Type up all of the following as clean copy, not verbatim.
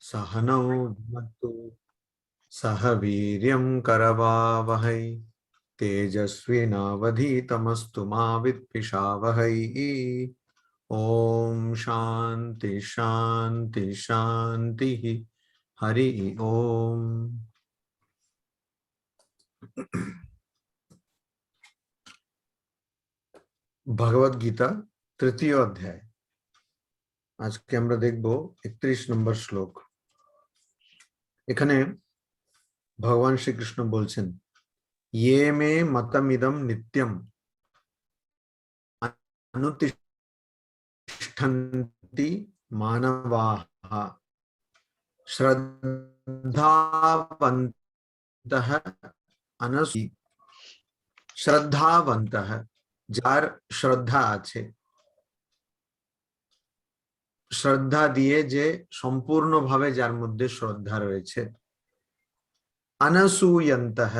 सहनौ भुनक्तु सह वीर्यं करवावहै तेजस्विनावधीतमस्तु मा विद्विषावहै। ओम शांति शांति शांति। हरि ओम। भगवद गीता तृतीय अध्याय आज के আমরা দেখব 31 নম্বর শ্লোক। এখানে ভগবান শ্রীকৃষ্ণ বলছেন, ये मे मतमिदं नित्यम् अनुतिष्ठन्ति मानवाः श्रद्धावन्तः अनसु श्रद्धावन्तः যার শ্রদ্ধা আছে, শ্রদ্ধা দিয়ে যে সম্পূর্ণভাবে যার মধ্যে শ্রদ্ধা রয়েছে, अनसूयन्तः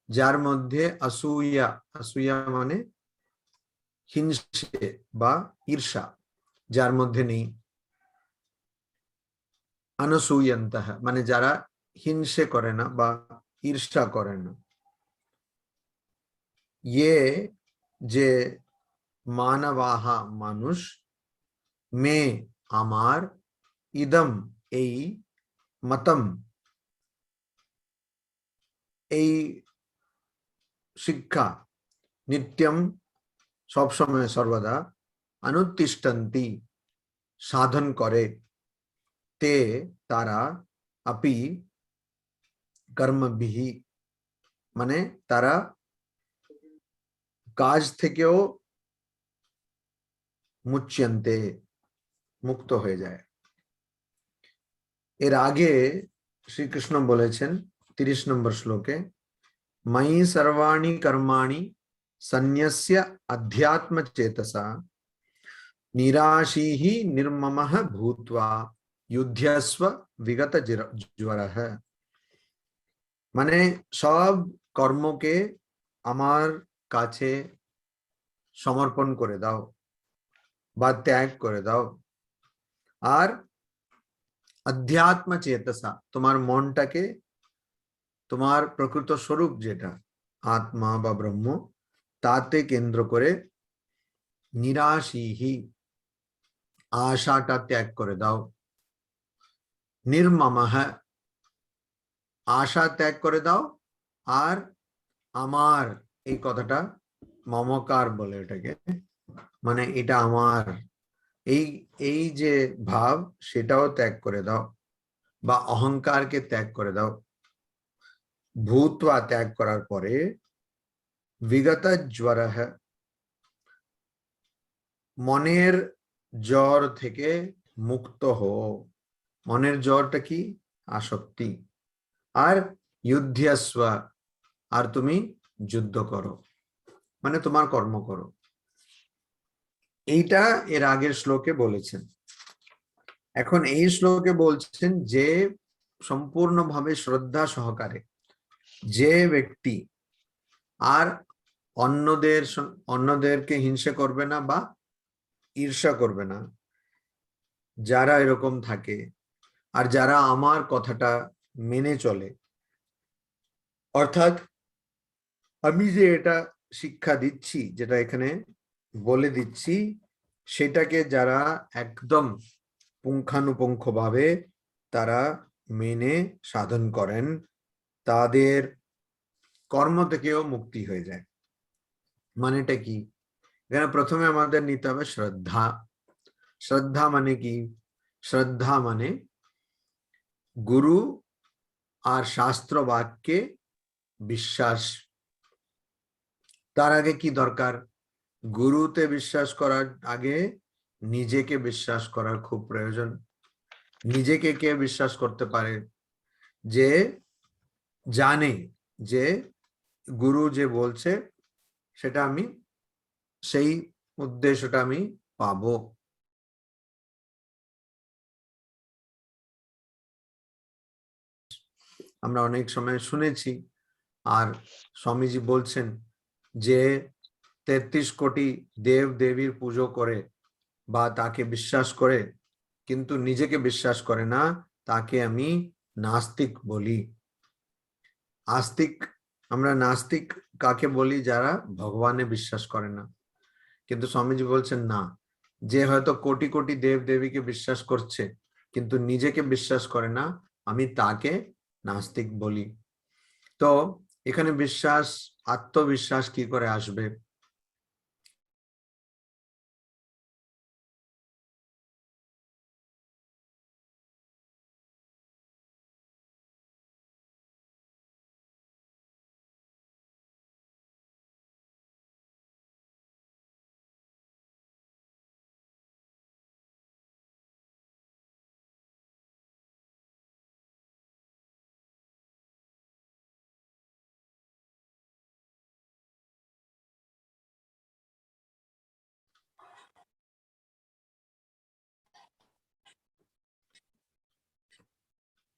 যার মধ্যে অসূয়া, অসূয়া মানে হিংসে বা ঈর্ষা যার মধ্যে নেই, अनसूयन्तः মানে যারা হিংসে করে না বা ঈর্ষা করে না। ये যে মানবাহা মানুষ, মে আমার, ইদম এই, মতম এই শিক্ষা, নিত্যম সব সময় সর্বদা, অনুতিষ্ঠন্তি সাধন করে, তে তারা, আপি কর্মবিহি মানে তারা কাজ থেকেও মুচ্যন্তে মুক্ত হয়ে যায়। এর আগে শ্রীকৃষ্ণ বলেছেন 30 নম্বর শ্লোকে, ময়ি সর্বাণি কর্মাণি সন্ন্যস্য অধ্যাত্ম চেতসা নিরাশীহি নির্মমঃ ভূত্বা যুধ্যস্ব বিগত জ্বরঃ মানে সব কর্মকে আমার কাছে সমর্পণ করে দাও বা ত্যাগ করে দাও, আর অধ্যাত্ম চেতসা তোমার মনটাকে, তোমার প্রকৃত স্বরূপ যেটা আত্মা বা ব্রহ্ম, তাতে কেন্দ্র করে নিরাশীহি আশাটা ত্যাগ করে দাও, নির্মমঃ আশা ত্যাগ করে দাও, আর আমার এই কথাটা মমকার বলে এটাকে, মানে এটা আমার এই এই যে ভাব সেটাও ত্যাগ করে দাও বা অহংকারকে ত্যাগ করে দাও। ভূত্বা ত্যাগ করার পরে বিগত জ্বরঃ মনের জ্বর থেকে মুক্ত হও। মনের জ্বরটা কি? আসক্তি। আর যুদ্ধস্ব আর তুমি যুদ্ধ করো মানে তোমার কর্ম করো। এইটা এর আগের শ্লোকে বলেছেন। এখন এই শ্লোকে বলছেন যে সম্পূর্ণভাবে শ্রদ্ধা সহকারে যে ব্যক্তি আর অন্যদেরকে হিংসা করবে না বা ঈর্ষা করবে না, যারা এরকম থাকে আর যারা আমার কথাটা মেনে চলে, অর্থাৎ আমি যে এটা শিক্ষা দিচ্ছি, যেটা এখানে বলে দিচ্ছি, সেটাকে যারা একদম পুঙ্খানুপুঙ্খভাবে তারা মেনে সাধন করেন, তাদের কর্ম থেকেও মুক্তি হয়ে যায়। মানেটা কি? এখানে প্রথমে আমাদের নিতে হবে শ্রদ্ধা। শ্রদ্ধা মানে কি? শ্রদ্ধা মানে গুরু আর শাস্ত্র বাক্যে বিশ্বাস। তার আগে কি দরকার? গুরুতে বিশ্বাস করার আগে নিজেকে বিশ্বাস করার খুব প্রয়োজন। নিজেকে কে বিশ্বাস করতে পারে? যে জানে যে গুরু যে বলছে সেটা আমি, সেই উদ্দেশ্যটা আমি পাবো। আমরা অনেক সময় শুনেছি, আর স্বামীজি বলছেন যে 33 কোটি দেব দেবীর পুজো করে বা তাকে বিশ্বাস করে কিন্তু নিজেকে বিশ্বাস করে না, তাকে আমি নাস্তিক বলি। আস্তিক, আমরা নাস্তিক কাকে বলি? যারা ভগবানে বিশ্বাস করে না। কিন্তু স্বামীজি বলছেন না, যে হয়তো কোটি কোটি দেব দেবীকে বিশ্বাস করছে কিন্তু নিজেকে বিশ্বাস করে না, আমি তাকে নাস্তিক বলি। তো এখানে বিশ্বাস, আত্মবিশ্বাস কি করে আসবে?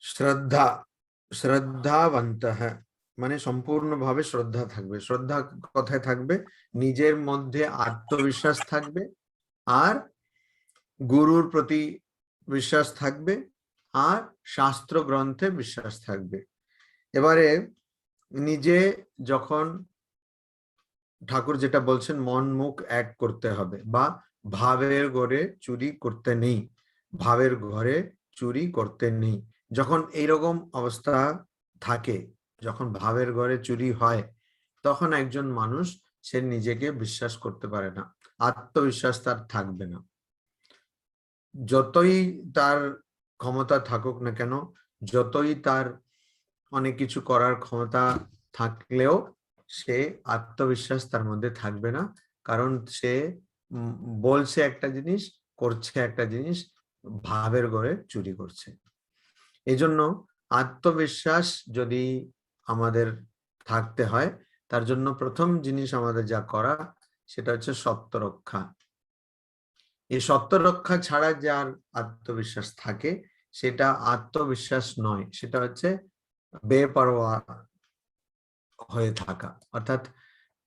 শ্রদ্ধা, শ্রদ্ধাবন্ত, মানে সম্পূর্ণভাবে শ্রদ্ধা থাকবে। শ্রদ্ধা কোথায় থাকবে? নিজের মধ্যে আত্মবিশ্বাস থাকবে, আর গুরুর প্রতি বিশ্বাস থাকবে, আর শাস্ত্র গ্রন্থে বিশ্বাস থাকবে। এবারে নিজে যখন, ঠাকুর যেটা বলছেন, মন মুখ এক করতে হবে, বা ভাবের ঘরে চুরি করতে নেই, ভাবের ঘরে চুরি করতে নেই। যখন এইরকম অবস্থা থাকে, যখন ভাবের ঘরে চুরি হয়, তখন একজন মানুষ সে নিজেকে বিশ্বাস করতে পারে না, আত্মবিশ্বাস তার থাকবে না। যতই তার ক্ষমতা থাকুক না কেন, যতই তার অনেক কিছু করার ক্ষমতা থাকলেও সে আত্মবিশ্বাস তার মধ্যে থাকবে না, কারণ সে বলছে একটা জিনিস, করছে একটা জিনিস, ভাবের ঘরে চুরি করছে। এই জন্য আত্মবিশ্বাস যদি আমাদের থাকতে হয়, তার জন্য প্রথম জিনিস আমাদের যা করা, সেটা হচ্ছে সত্য রক্ষা। এই সত্য রক্ষা ছাড়া যার আত্মবিশ্বাস থাকে, সেটা আত্মবিশ্বাস নয়, সেটা হচ্ছে বেপরোয়া হয়ে থাকা। অর্থাৎ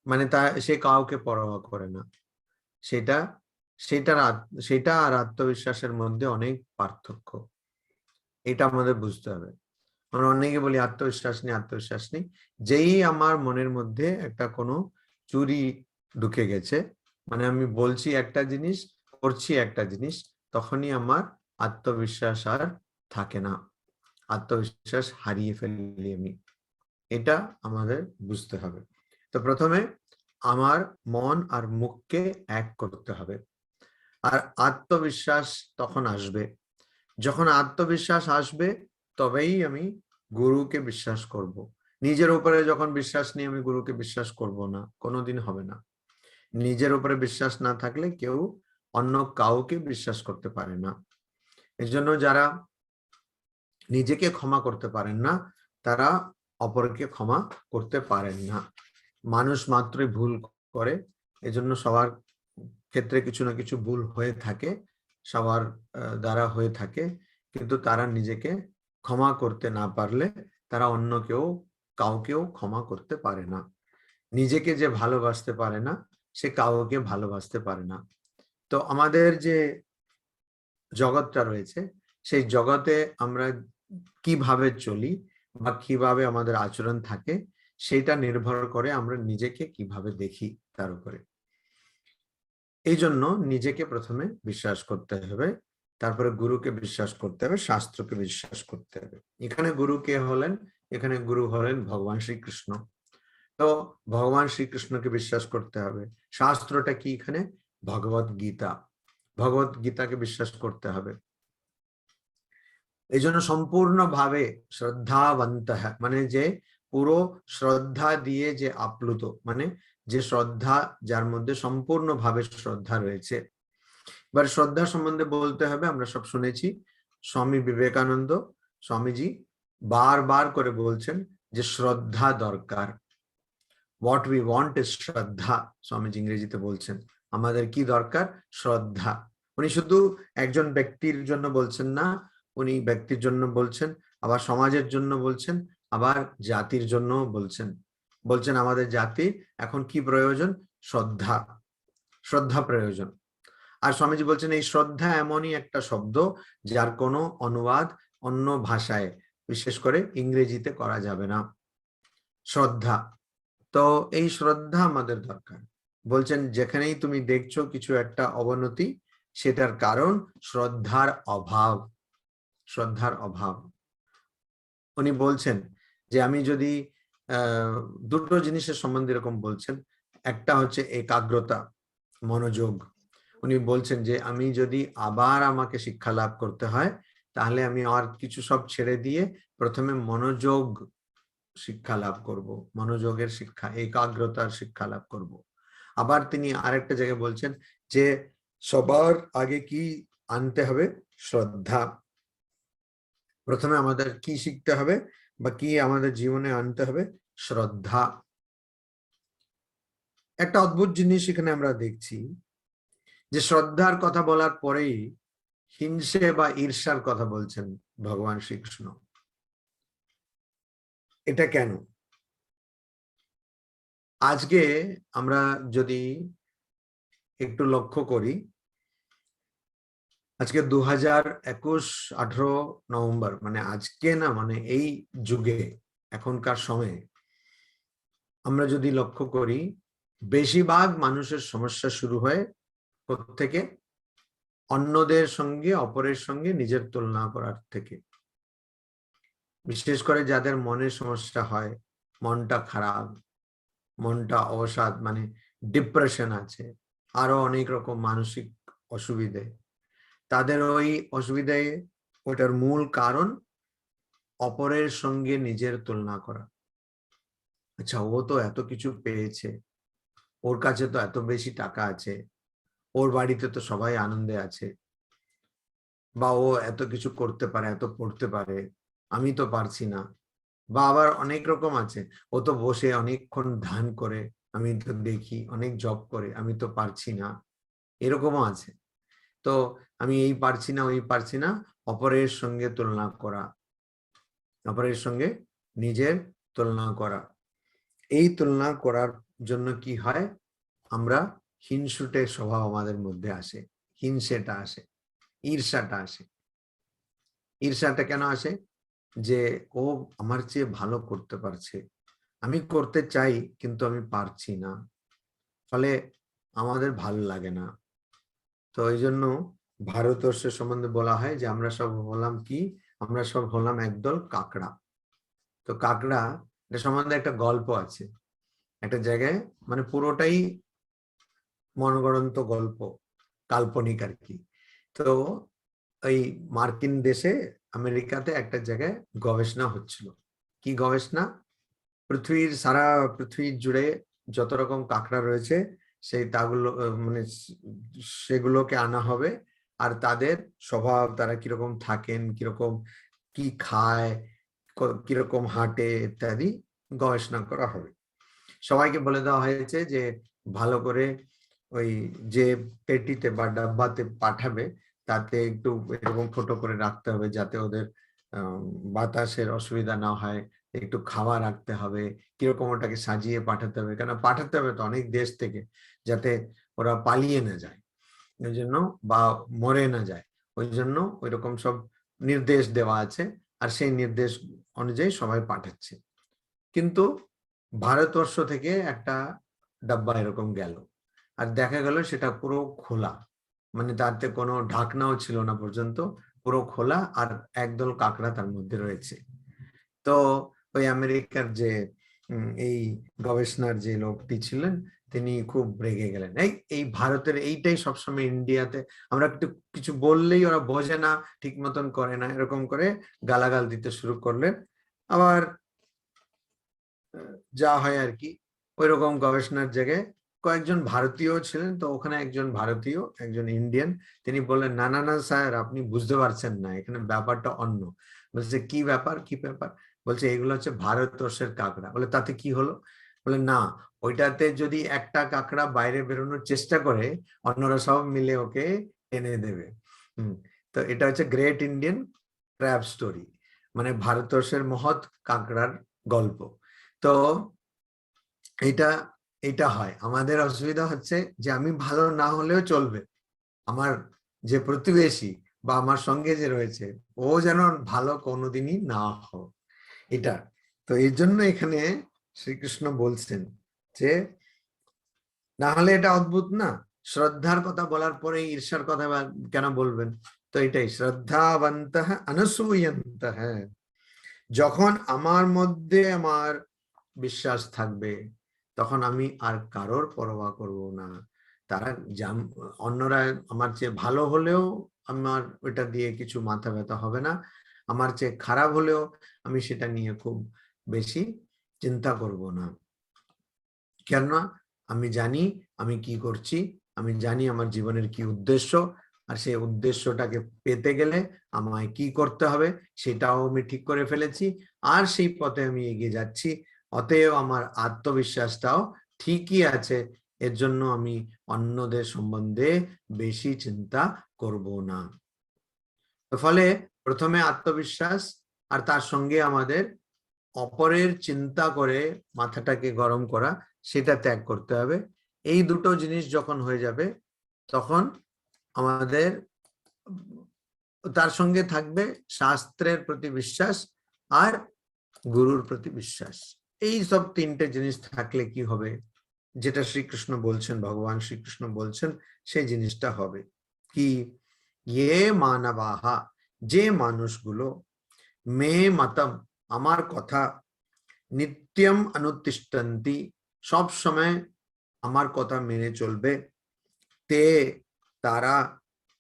মানে সে কাউকে পরোয়া করে না। সেটা সেটা আর আত্মবিশ্বাসের মধ্যে অনেক পার্থক্য, এটা আমাদের বুঝতে হবে। আমরা অনেকে বলি আত্মবিশ্বাস নেই, আত্মবিশ্বাস নেই। যেই আমার মনের মধ্যে একটা কোনো চুরি ঢুকে গেছে, মানে আমি বলছি একটা জিনিস, করছি একটা জিনিস, তখনই আমার আত্মবিশ্বাস আর থাকে না, আত্মবিশ্বাস হারিয়ে ফেলি আমি। এটা আমাদের বুঝতে হবে। তো প্রথমে আমার মন আর মুখকে এক করতে হবে, আর আত্মবিশ্বাস তখন আসবে। যখন আত্মবিশ্বাস আসবে, তবেই আমি গুরুকে বিশ্বাস করব। নিজের উপরে যখন বিশ্বাস নেই, আমি গুরুকে বিশ্বাস করব না, কোনোদিন হবে না। নিজের উপরে বিশ্বাস না থাকলে কেউ অন্য কাউকে বিশ্বাস করতে পারে না। এজন্য যারা নিজেকে ক্ষমা করতে পারেন না, তারা অপরকে ক্ষমা করতে পারেন না। মানুষ মাত্রই ভুল করে, এজন্য সবার ক্ষেত্রে কিছু না কিছু ভুল হয়ে থাকে, সবার দ্বারা হয়ে থাকে, কিন্তু তারা নিজেকে ক্ষমা করতে না পারলে তারা অন্য কাউকেও ক্ষমা করতে পারে না। নিজেকে যে ভালোবাসতে পারে না, সে কাউকে ভালোবাসতে পারে না। তো আমাদের যে জগৎটা রয়েছে, সেই জগতে আমরা কিভাবে চলি বা কিভাবে আমাদের আচরণ থাকে, সেটা নির্ভর করে আমরা নিজেকে কিভাবে দেখি তার উপরে। এই জন্য নিজেকে প্রথমে বিশ্বাস করতে হবে, তারপরে গুরুকে বিশ্বাস করতে হবে, শাস্ত্রকে বিশ্বাস করতে হবে। এখানে গুরু কে হলেন? এখানে গুরু হলেন ভগবান শ্রীকৃষ্ণ। তো ভগবান শ্রীকৃষ্ণকে বিশ্বাস করতে হবে। শাস্ত্রটা কি? এখানে ভগবত গীতা, ভগবত গীতাকে বিশ্বাস করতে হবে। এই জন্য সম্পূর্ণভাবে শ্রদ্ধাবন্ত, মানে যে পুরো শ্রদ্ধা দিয়ে যে আপ্লুত, মানে যে শ্রদ্ধা, যার মধ্যে সম্পূর্ণভাবে শ্রদ্ধা রয়েছে। এবার শ্রদ্ধা সম্বন্ধে বলতে হবে, আমরা সব শুনেছি, স্বামী বিবেকানন্দ, স্বামীজি বারবার করে বলছেন যে শ্রদ্ধা দরকার। হোয়াট উই ওয়ান্ট ইজ শ্রদ্ধা, স্বামীজি ইংরেজিতে বলছেন। আমাদের কি দরকার? শ্রদ্ধা। উনি শুধু একজন ব্যক্তির জন্য বলছেন না, উনি ব্যক্তির জন্য বলছেন, আবার সমাজের জন্য বলছেন, আবার জাতির জন্য বলছেন। বলছেন আমাদের জাতি এখন কি প্রয়োজন? শ্রদ্ধা, শ্রদ্ধা প্রয়োজন। আর স্বামীজি বলছেন এই শ্রদ্ধা এমনই একটা শব্দ যার কোনো অনুবাদ অন্য ভাষায়, বিশেষ করে ইংরেজিতে করা যাবে না। শ্রদ্ধা, তো এই শ্রদ্ধা আমাদের দরকার। বলছেন যেখানেই তুমি দেখছো কিছু একটা অবনতি, সেটার কারণ শ্রদ্ধার অভাব। শ্রদ্ধার অভাব। উনি বলছেন যে আমি যদি দুটো জিনিসের সম্বন্ধে এরকম বলছেন, একটা হচ্ছে একাগ্রতা, মনোযোগ। উনি বলছেন যে আমি যদি আবার আমাকে শিক্ষা লাভ করতে হয়, তাহলে আমি আর কিছু সব ছেড়ে দিয়ে প্রথমে মনোযোগ শিক্ষা লাভ করব, মনোযোগের শিক্ষা, একাগ্রতার শিক্ষা লাভ করব। আবার তিনি আরেকটা জায়গায় বলছেন যে সবার আগে কি আনতে হবে? শ্রদ্ধা। প্রথমে আমাদের কি শিখতে হবে বা কি আমাদের জীবনে আনতে হবে? শ্রদ্ধা। একটা অদ্ভুত জিনিস এখানে আমরা দেখছি যে শ্রদ্ধার কথা বলার পরেই হিংসে বা ঈর্ষার কথা বলছেন ভগবান শ্রীকৃষ্ণ। এটা কেন? আজকে আমরা যদি একটু লক্ষ্য করি, আজকে 2021 নভেম্বর, মানে আজকে না, মানে এই যুগে, এখনকার সময়ে আমরা যদি লক্ষ্য করি, বেশিরভাগ মানুষের সমস্যা শুরু হয় থেকে অন্যদের সঙ্গে, অপরের সঙ্গে নিজের তুলনা করার থেকে। বিশেষ করে যাদের মনের সমস্যা হয়, মনটা খারাপ, মনটা অবসাদ, মানে ডিপ্রেশন আছে, আরো অনেক রকম মানসিক অসুবিধে, তাদের ওই অসুবিধায় ওটার মূল কারণ অপরের সঙ্গে নিজের তুলনা করা। আচ্ছা, ও তো এত কিছু পেয়েছে, ওর কাছে তো এত বেশি টাকা আছে, ওর বাড়িতে তো সবাই আনন্দে আছে, বা ও এত কিছু করতে পারে, এত পড়তে পারে, আমি তো পারছি না। বা আবার অনেক রকম আছে, ও তো বসে অনেকক্ষণ ধ্যান করে, আমি তো দেখি অনেক জব করে, আমি তো পারছি না। এরকমও আছে। তো আমি এই পারছি না, ওই পারছি না, অপরের সঙ্গে তুলনা করা, অপরের সঙ্গে নিজের তুলনা করা। এই তুলনা করার জন্য কি হয়? আমরা হিংসুটে স্বভাব আমাদের মধ্যে আসে, হিংসেটা আসে, ঈর্ষাটা আসে। ঈর্ষাটা কেন আসে? যে ও আমার চেয়ে ভালো করতে পারছে, আমি করতে চাই কিন্তু আমি পারছি না, ফলে আমাদের ভালো লাগে না। তো এই জন্য ভারতবর্ষের সম্বন্ধে বলা হয় যে আমরা সব হলাম কি? আমরা সব হলাম একদল কাকড়া। তো কাকড়া, এটা সম্বন্ধে একটা গল্প আছে একটা জায়গায়, মানে পুরোটাই মনগড়ন্ত গল্প, কাল্পনিক আর কি। তো এই মার্কিন দেশে, আমেরিকাতে একটা জায়গায় গবেষণা হচ্ছিল। কি গবেষণা? সারা পৃথিবী জুড়ে যত রকম কাঁকড়া রয়েছে, সেই তাগুলো মানে সেগুলোকে আনা হবে, আর তাদের স্বভাব, তারা কিরকম থাকেন, কিরকম কি খায়, কিরকম হাঁটে ইত্যাদি গবেষণা করা হবে। সবাইকে বলে দেওয়া হয়েছে যে ভালো করে ওই যে পেটিতে বা ডাব্বাতে পাঠাবে, তাতে একটু এরকম ফটো করে রাখতে হবে, যাতে ওদের বাতাসের অসুবিধা না হয়, একটু খাওয়া রাখতে হবে, কিরকম ওটাকে সাজিয়ে পাঠাতে হবে, কেন পাঠাতে হবে তো অনেক দেশ থেকে, যাতে ওরা পালিয়ে না যায় ওই জন্য, বা মরে না যায় ওই জন্য ওইরকম সব নির্দেশ দেওয়া আছে, আর সেই নির্দেশ অনুযায়ী সবাই পাঠাচ্ছে। কিন্তু ভারতবর্ষ থেকে একটা ডাব্বা এরকম গেল, আর দেখা গেল সেটা পুরো খোলা, মানে তাতে কোনো ঢাকনাও ছিল না পর্যন্ত, পুরো খোলা, আর একদল কাকড়া তার মধ্যে রয়েছে। তো ওই আমেরিকার যে এই গবেষণার যে লোকটি ছিলেন, তিনি খুব রেগে গেলেন। এই ভারতের এইটাই সবসময়, ইন্ডিয়াতে আমরা একটু কিছু বললেই ওরা বোঝে না, ঠিক মতন করে না, এরকম করে গালাগাল দিতে শুরু করলেন। আবার যা হয় আর কি, ওইরকম গবেষণার জায়গায় কয়েকজন ভারতীয় ছিলেন, তো ওখানে একজন ভারতীয়, একজন ইন্ডিয়ান, তিনি বললেন, না না না স্যার, আপনি বুঝতে পারছেন না, এখানে ব্যাপারটা অন্য। বলছে কি ব্যাপার, কি ব্যাপার? বলছে এগুলো হচ্ছে ভারতবর্ষের কাঁকড়া। বলে তাতে কি হলো? বলে না, ওইটাতে যদি একটা কাঁকড়া বাইরে বেরোনোর চেষ্টা করে, অন্যরা সব মিলে ওকে টেনে দেবে। তো এটা হচ্ছে গ্রেট ইন্ডিয়ান ক্র্যাব স্টোরি, মানে ভারতবর্ষের মহৎ কাঁকড়ার গল্প। তো এটা এটা হয়। আমাদের অসুবিধা হচ্ছে যে আমি ভালো না হলেও চলবে, আমার যে প্রতিবেশী বা আমার সঙ্গে যে রয়েছে ও যেন ভালো কোনোদিনই না হোক, এটা। তো এই জন্য এখানে শ্রীকৃষ্ণ বলছেন যে না হলে এটা অদ্ভুত না, শ্রদ্ধার কথা বলার পরে ঈর্ষার কথা কেন বলবেন? তো এটাই শ্রদ্ধাবন্তঃ অনসূয়ন্তঃ, যখন আমার মধ্যে আমার বিশ্বাস থাকবে তখন আমি আর কারোর পরোয়া করব না। তারা অন্যরা আমার চেয়ে ভালো হলেও আমার ওটা দিয়ে কিছু মাথা ব্যথা হবে না, আমার চেয়ে খারাপ হলেও আমি সেটা নিয়ে খুব বেশি চিন্তা করব না। কেননা আমি জানি আমি কি করছি, আমি জানি আমার জীবনের কি উদ্দেশ্য, আর সেই উদ্দেশ্যটাকে পেতে গেলে আমায় কি করতে হবে সেটাও আমি ঠিক করে ফেলেছি, আর সেই পথে আমি এগিয়ে যাচ্ছি। অতএব আমার আত্মবিশ্বাসটাও ঠিকই আছে, এর জন্য আমি অন্যদের সম্বন্ধে বেশি চিন্তা করব না। ফলে প্রথমে আত্মবিশ্বাস, আর তার সঙ্গে আমাদের অপরের চিন্তা করে মাথাটাকে গরম করা, সেটা ত্যাগ করতে হবে। এই দুটো জিনিস যখন হয়ে যাবে তখন আমাদের তার সঙ্গে থাকবে শাস্ত্রের প্রতি বিশ্বাস আর গুরুর প্রতি বিশ্বাস। এই সব তিনটে জিনিস থাকলে কি হবে, যেটা শ্রীকৃষ্ণ বলছেন, ভগবান শ্রীকৃষ্ণ বলছেন, সেই জিনিসটা হবে কি, ইয়ে মানবাহা, যে মানুষগুলো মে মতম, আমার কথা, নিত্যম অনুতিষ্ঠন্তি, সব সময় আমার কথা মেনে চলবে, তে, তারা,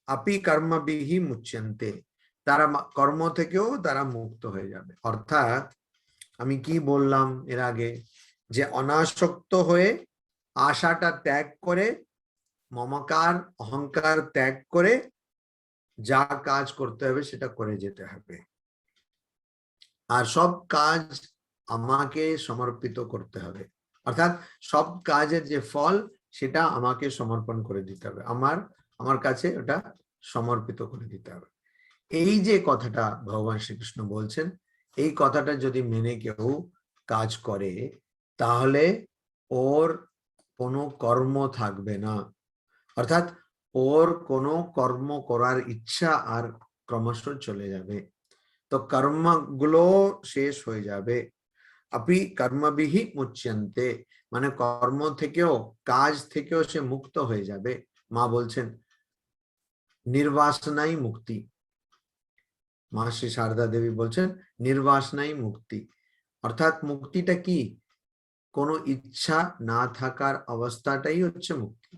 আপি কর্মবিহি মুচ্যন্তে, তারা কর্ম থেকেও তারা মুক্ত হয়ে যাবে। অর্থাৎ আমি কি বললাম এর আগে, যে অনাসক্ত হয়ে আশাটা ত্যাগ করে, মমকার অহংকার ত্যাগ করে যা কাজ করতে হবে সেটা করে যেতে হবে, আর সব কাজ আমাকে সমর্পিত করতে হবে। অর্থাৎ সব কাজের যে ফল সেটা আমাকে সমর্পণ করে দিতে হবে, আমার কাছে ওটা সমর্পিত করে দিতে হবে। এই যে কথাটা ভগবান শ্রীকৃষ্ণ বলছেন, এই কথাটা যদি মেনে কেউ কাজ করে তাহলে ওর কোনো কর্ম থাকবে না, অর্থাৎ ওর কোনো কর্ম করার ইচ্ছা আর ক্রমশ চলে যাবে, তো কর্মগুলো শেষ হয়ে যাবে। আপনি কর্মবিহি মুচ্যন্তে, মানে কর্ম থেকেও, কাজ থেকেও সে মুক্ত হয়ে যাবে। মা বলছেন নির্বাসনাই মুক্তি, মা শ্রী শারদা দেবী বলছেন নির্বাসনাই মুক্তি। অর্থাৎ মুক্তিটা কি, কোনো ইচ্ছা না থাকার অবস্থাটাই হচ্ছে মুক্তি।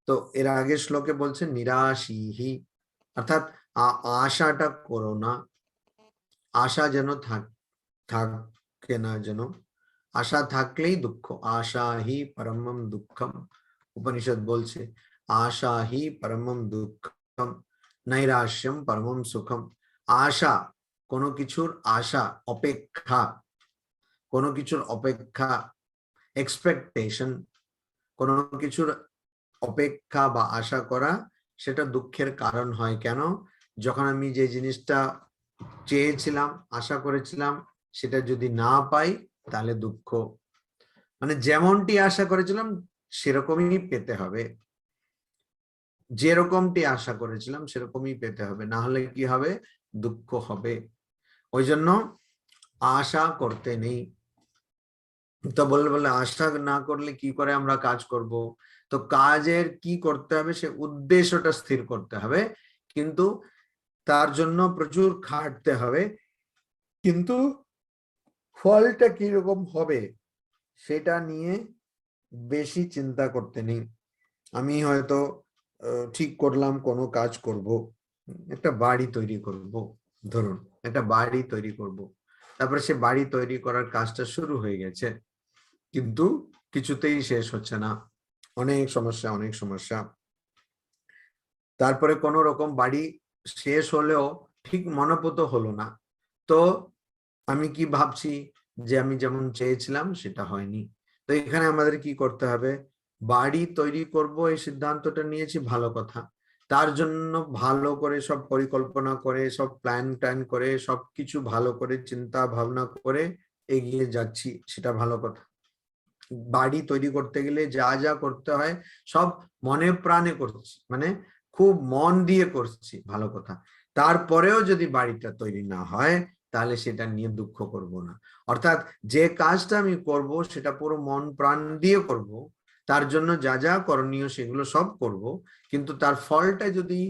তো এর আগের শ্লোকে বলছেন নিরাশীহি, অর্থাৎ আশাটা করো না, আশা যেন থাকে না, যেন আশা থাকলেই দুঃখ, আশা হি পরমম দুঃখম, উপনিষদ বলছে আশা হি পরমম দুঃখম নৈরাশ্যম পরমম সুখম। আশা, কোনো কিছুর আশা, অপেক্ষা, কোনো কিছুর অপেক্ষা, এক্সপেকটেশন, কোনো কিছুর অপেক্ষা বা আশা করা, সেটা দুঃখের কারণ হয়। কেন? যখন আমি যে জিনিসটা চেয়েছিলাম, আশা করেছিলাম, সেটা যদি না পাই তাহলে দুঃখ। মানে যেমনটি আশা করেছিলাম সেরকমই পেতে হবে, যেরকমটি আশা করেছিলাম সেরকমই পেতে হবে, না হলে কি হবে, দুঃখ হবে। ওই জন্য আশা করতে নেই। তো বলে আশা না করলে কি করে আমরা কাজ করব? তো কাজের কি করতে হবে, সে উদ্দেশ্যটা স্থির করতে হবে, কিন্তু তার জন্য প্রচুর খাটতে হবে, কিন্তু ফলটা কিরকম হবে সেটা নিয়ে বেশি চিন্তা করতে নেই। আমি হয়তো ঠিক করলাম কোনো কাজ করব, একটা বাড়ি তৈরি করব, ধরুন একটা বাড়ি তৈরি করব, তারপরে সে বাড়ি তৈরি করার কাজটা শুরু হয়ে গেছে, কিন্তু কিছুতেই শেষ হচ্ছে না, অনেক সমস্যা। তারপরে কোনো রকম বাড়ি শেষ হলেও ঠিক মনোপুত হলো না, তো আমি কি ভাবছি যে আমি যেমন চেয়েছিলাম সেটা হয়নি। তো এখানে আমাদের কি করতে হবে, বাড়ি তৈরি করব এই সিদ্ধান্তটা নিয়েছি, ভালো কথা, তার জন্য ভালো করে সব পরিকল্পনা করে, সব প্ল্যান করে, সবকিছু ভালো করে চিন্তা ভাবনা করে এগিয়ে যাচ্ছি, সেটা ভালো কথা। বাড়ি তৈরি করতে গেলে যা যা করতে হয় সব মনে প্রাণে করছি, মানে খুব মন দিয়ে করছি, ভালো কথা, তারপরেও যদি বাড়িটা তৈরি না হয় তাহলে সেটা নিয়ে দুঃখ করব না। অর্থাৎ যে কাজটা আমি করব সেটা পুরো মন প্রাণ দিয়ে করব, তার জন্য যা যা করণীয় সেগুলো সব করব, কিন্তু তার ফলটা যদি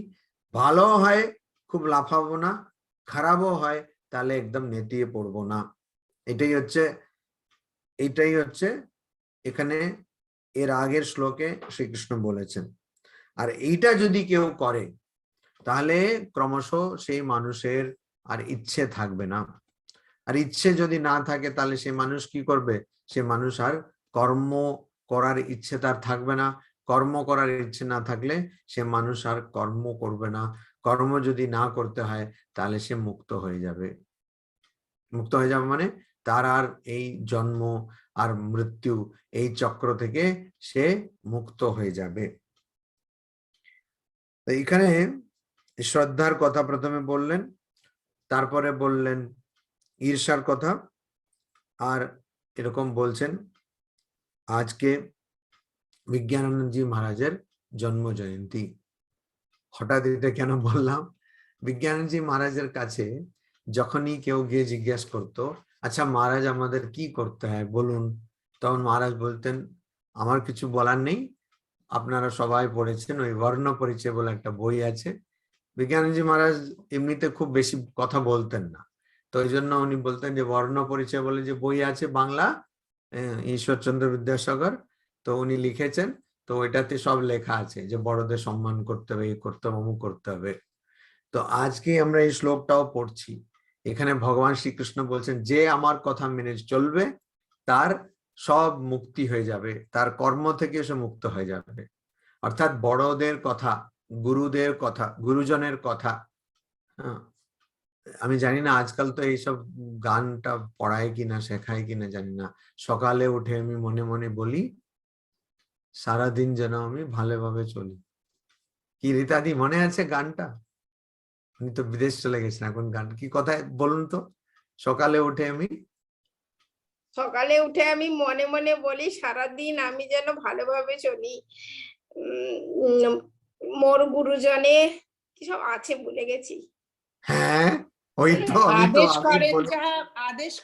ভালো হয় খুব লাফাবো না, খারাপও হয় তাহলে একদম নেতিয়ে পড়বো না। এটাই হচ্ছে এখানে এর আগের শ্লোকে শ্রীকৃষ্ণ বলেছেন। আর এইটা যদি কেউ করে তাহলে ক্রমশ সেই মানুষের আর ইচ্ছে থাকবে না। আর ইচ্ছে যদি না থাকে তাহলে সে মানুষ কি করবে? সে মানুষ আর কর্ম করার ইচ্ছে তার থাকবে না। কর্ম করার ইচ্ছে না থাকলে সে মানুষ আর কর্ম করবে না। কর্ম যদি না করতে হয় তাহলে সে মুক্ত হয়ে যাবে। মুক্ত হয়ে যাবে মানে তার আর এই জন্ম আর মৃত্যু এই চক্র থেকে সে মুক্ত হয়ে যাবে। এইখানে শ্রদ্ধার কথা প্রথমে বললেন, তারপরে বললেন ঈর্ষার কথা, আর এরকম বলছেন আজকে বিজ্ঞানানন্দজি মহারাজের জন্ম জয়ন্তী। হঠাৎ এটা কেন বললাম? বিজ্ঞানানন্দজি মহারাজের কাছে যখনই কেউ গিয়ে জিজ্ঞেস করতো, আচ্ছা মহারাজ আমাদের কি করতে হয় বলুন, তখন মহারাজ বলতেন আমার কিছু বলার নেই, আপনারা সবাই পড়েছেন ওই বর্ণ পরিচয় বলে একটা বই আছে। বিজ্ঞানজি মহারাজ এমনিতে খুব বেশি কথা বলতেন না, তো ওই জন্য উনি বলতেন যে বর্ণ পরিচয় বলে যে বই আছে বাংলা, ঈশ্বরচন্দ্র বিদ্যাসাগর, তো উনি লিখেছেন, তো ওইটাতে সব লেখা আছে যে বড়দের সম্মান করতে হবে, এই করতে হবে, অমুক করতে হবে। তো আজকে আমরা এই শ্লোকটাও পড়ছি। এখানে ভগবান শ্রীকৃষ্ণ বলছেন যে আমার কথা মেনে চলবে তার সব মুক্তি হয়ে যাবে, তার কর্ম থেকে সে মুক্ত হয়ে যাবে। অর্থাৎ বড়দের কথা, গুরুদের কথা, গুরুজনের কথা। আমি জানি না আজকাল তো এইসব গানটা পড়ায় কিনা শেখায় কিনা জানি না। সকালে উঠে আমি মনে মনে বলি সারাদিন যেন আমি ভালোভাবে চলি। কি রীতাদি মনে আছে গানটা? উনি তো বিদেশ চলে গেছেন এখন, গান কি কথা বলুন তো? সকালে উঠে আমি মনে মনে বলি সারাদিন আমি যেন ভালোভাবে চলি। মোর গুরুজনে কি সব আছে ভুলে গেছি। হ্যাঁ ওই তো আমি তো আদেশ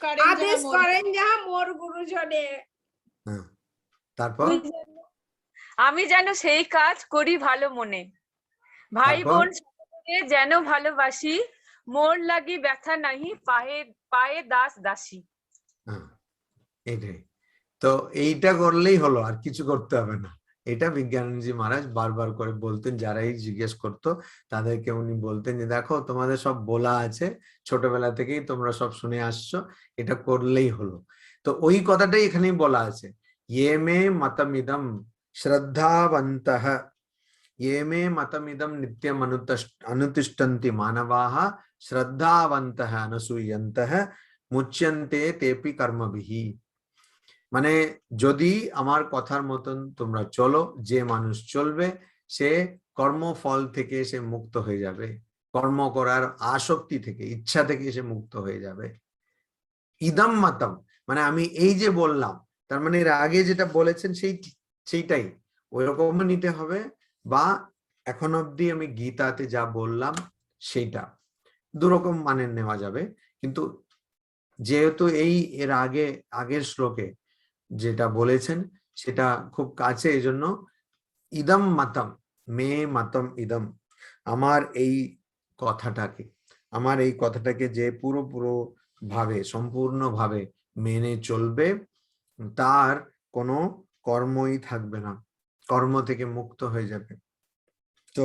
করেন যাহা মোর গুরুজনে। তারপর আমি যেন সেই কাজ করি ভালো মনে, ভাই বোন যেন ভালোবাসি, মোর লাগি ব্যথা নাহি পায়ে পায়ে দাস দাসী। এইটাই তো, এইটা করলেই হলো, আর কিছু করতে হবে না। এটা বিজ্ঞানজি মহারাজ বারবার করে বলতেন, যারাই জিজ্ঞেস করতো তাদেরকে উনি বলতেন যে দেখো তোমাদের সব বলা আছে, ছোটবেলা থেকেই তোমরা সব শুনে আসছো, এটা করলেই হলো। তো ওই কথাটাই এখানেই বলা আছে, ইয়ে মে মতমিদম শ্রদ্ধাবন্তঃ, ইয়ে মে মতমিদম নিত্যম অনুতিষ্ঠন্তি মানবাঃ শ্রদ্ধাবন্তঃ অনসূয়ন্তঃ মুচ্যন্তে তেপি কর্মবিহি। মানে যদি আমার কথার মতন তোমরা চলো, যে মানুষ চলবে সে কর্মফল থেকে সে মুক্ত হয়ে যাবে, কর্ম করার আসক্তি থেকে, ইচ্ছা থেকে সে মুক্ত হয়ে যাবে। ইদম মাতম মানে আমি এই যে বললাম, তার মানে এর আগে যেটা বলেছেন সেইটাই ওইরকম নিতে হবে, বা এখন অব্দি আমি গীতাতে যা বললাম সেইটা দুরকম মানে নেওয়া যাবে। কিন্তু যেহেতু এর আগের শ্লোকে যেটা বলেছেন সেটা খুব কাছে, এই জন্য ইদম মাতম, মে মাতম ইদম, আমার এই কথাটাকে যে পুরো ভাবে সম্পূর্ণভাবে মেনে চলবে তার কোনো কর্মই থাকবে না, কর্ম থেকে মুক্ত হয়ে যাবে। তো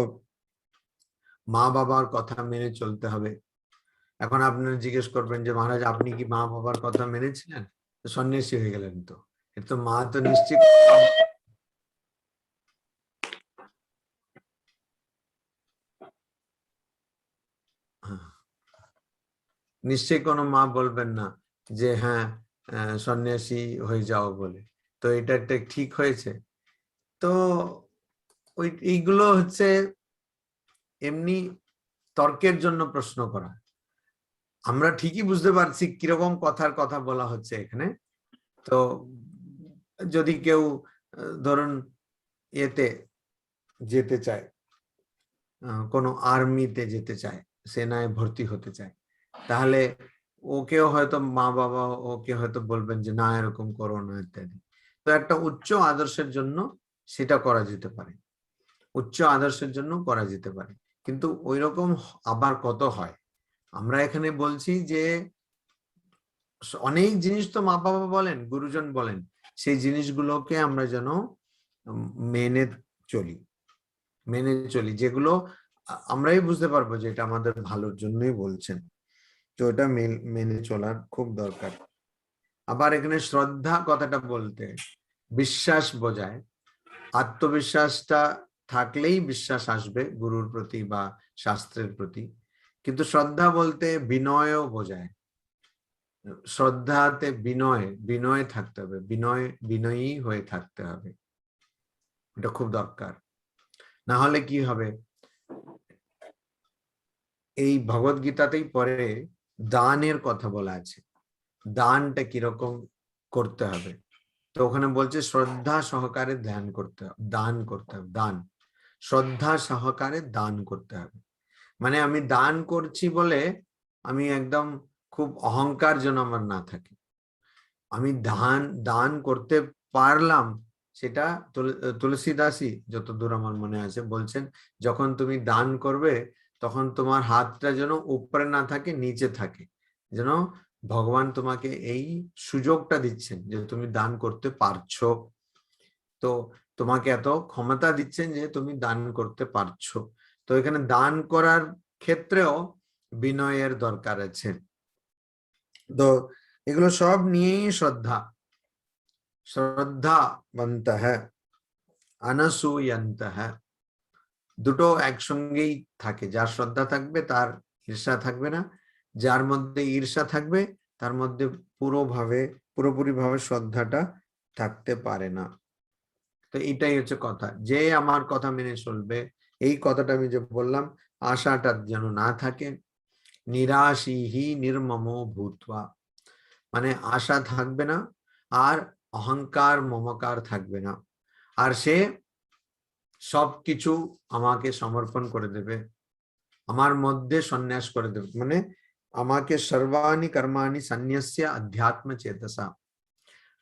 মা বাবার কথা মেনে চলতে হবে। এখন আপনারা জিজ্ঞেস করবেন যে মহারাজ আপনি কি মা বাবার কথা মেনেছিলেন? সন্ন্যাসী হয়ে গেলেন তো, তো মা তো নিশ্চিত নিশ্চয়ই কোনো মা বলবেন না যে হ্যাঁ সন্ন্যাসী হয়ে যাও বলে। তো এটা ঠিক হয়েছে? তো এইগুলো হচ্ছে এমনি তর্কের জন্য প্রশ্ন করা। আমরা ঠিকই বুঝতে পারছি কিরকম কথার কথা বলা হচ্ছে এখানে। তো যদি কেউ ধরুন এতে যেতে চায়, কোনো আর্মিতে যেতে চায়, সেনায় ভর্তি হতে চায়, তাহলে ওকেও হয়তো মা বাবা ওকে হয়তো বলবেন যে না এরকম করো না ইত্যাদি। তো একটা উচ্চ আদর্শের জন্য সেটা করা যেতে পারে, উচ্চ আদর্শের জন্য করা যেতে পারে, কিন্তু ওই রকম আবার কত হয়। আমরা এখানে বলছি যে অনেক জিনিস তো মা বাবা বলেন, গুরুজন বলেন, সেই জিনিসগুলোকে আমরা যেন মেনে চলি, মেনে চলি, যেগুলো আমরাই বুঝতে পারবো যে এটা আমাদের ভালোর জন্যই বলছেন। তো এটা মেনে চলার খুব দরকার। আবার এখানে শ্রদ্ধা কথাটা বলতে বিশ্বাস বোঝায়। আত্মবিশ্বাসটা থাকলেই বিশ্বাস আসবে গুরুর প্রতি বা শাস্ত্রের প্রতি, কিন্তু শ্রদ্ধা বলতে বিনয়ও বোঝায়। শ্রদ্ধাতে বিনয় থাকতে হবে, বিনয়ী হয়ে থাকতে হবে, এটা খুব দরকার। না হলে কি হবে, এই ভগবদ গীতাতেই পরে দানের কথা বলা আছে, দানটা কিরকম করতে হবে। তো ওখানে বলছে শ্রদ্ধা সহকারে ধ্যান করতে হবে, দান করতে হবে, দান শ্রদ্ধা সহকারে দান করতে হবে। মানে আমি দান করছি বলে আমি একদম খুব অহংকার যেন আমার না থাকে, আমি দান করতে পারলাম সেটা। তুলসীদাসী যতদূর আমার মনে আছে বলছেন, যখন তুমি দান করবে তখন তোমার হাতটা যেন উপরে না থাকে, নিচে থাকে, যেন ভগবান তোমাকে এই সুযোগটা দিচ্ছেন যে তুমি দান করতে পারছো, তো তোমাকে এত ক্ষমতা দিচ্ছেন যে তুমি দান করতে পারছো। তো এখানে দান করার ক্ষেত্রেও বিনয়ের দরকার আছে। তো এগুলো সব নিয়েই শ্রদ্ধা, শ্রদ্ধাবন্তঃ অনসূয়ন্তঃ, দুটো একসঙ্গেই থাকে। যার শ্রদ্ধা থাকবে তার ঈর্ষা থাকবে না, যার মধ্যে ঈর্ষা থাকবে তার মধ্যে পুরোপুরি ভাবে শ্রদ্ধাটা থাকতে পারে না। তো এটাই হচ্ছে কথা, যে আমার কথা মেনে চলবে, এই কথাটা আমি যে বললাম, আশাটা যেন না থাকে। নিরাশীহি নির্মমো ভূত্বা, মানে আশা থাকবে না, আর অহংকার মমকার থাকবে না, আর সে সবকিছু আমাকে সমর্পণ করে দেবে, আমার মধ্যে সন্ন্যাস করে দেবে, মানে আমাকে সর্বাণি কর্মাণি সন্ন্যস্য আধ্যাত্ম চেতসা,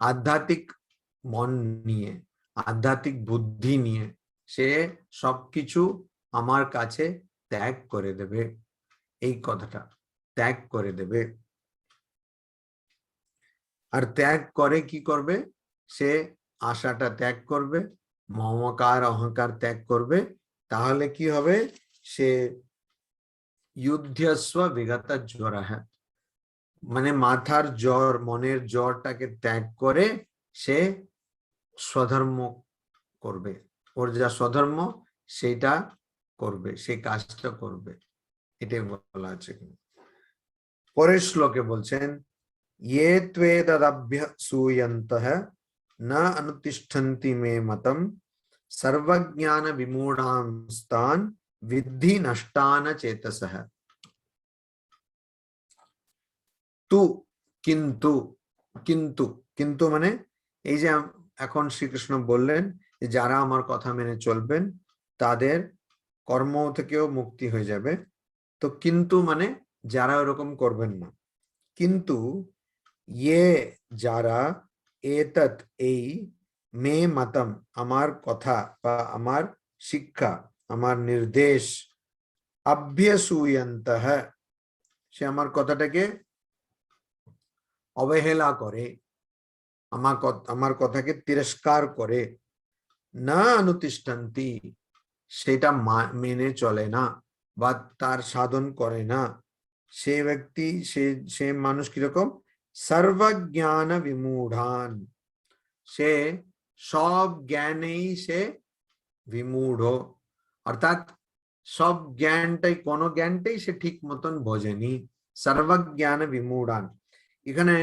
আধ্যাত্মিক মন নিয়ে, আধ্যাত্মিক বুদ্ধি নিয়ে সে সবকিছু আমার কাছে ত্যাগ করে দেবে। এই কথাটা ত্যাগ করে দেবে। আর ত্যাগ করে কি করবে, সে আশাটা ত্যাগ করবে, মমকার অহংকার ত্যাগ করবে। তাহলে কি হবে, সে যুদ্ধস্ব বিগত জ্বর, মানে মাথার জ্বর, মনের জ্বরটাকে ত্যাগ করে সে স্বধর্ম করবে, ওর যা স্বধর্ম সেটা করবে, সেই কাজটা করবে, এটাই বলা আছে। পরের শ্লোকে বলছেন, ये त्वेतदभ्यसूयन्तः न अनुतिष्ठन्ति मे मतम् सर्वज्ञान विमूढांस्तान् विद्धि नष्टान चेतसः। तु किन्तु, किन्तु किन्तु মানে এই যে এখন শ্রীকৃষ্ণ বললেন যে যারা আমার কথা মেনে চলবেন তাদের কর্ম থেকেও মুক্তি হয়ে যাবে। তো কিন্তু মানে যারা এরকম করবেন না, কিন্তু ইয়ে যারা এতৎ এই মে মতম আমার কথা বা আমার শিক্ষা, আমার নির্দেশ, অভ্যসূয়ন্তঃ সে আমার কথাটাকে অবহেলা করে, আমার কথাকে তিরস্কার করে, না অনুতিষ্ঠন্তি সেটা মেনে চলে না বা তার সাধন করে না, সে ব্যক্তি সে মানুষ কিরকম, সর্বজ্ঞান বিমূঢ়ান, সে সব জ্ঞানেই সে বিমূঢ়, অর্থাৎ সব জ্ঞানটাই, কোনো জ্ঞানটাই সে ঠিক মতন বোঝেনি। সর্বজ্ঞান বিমূঢ়ান, এখানে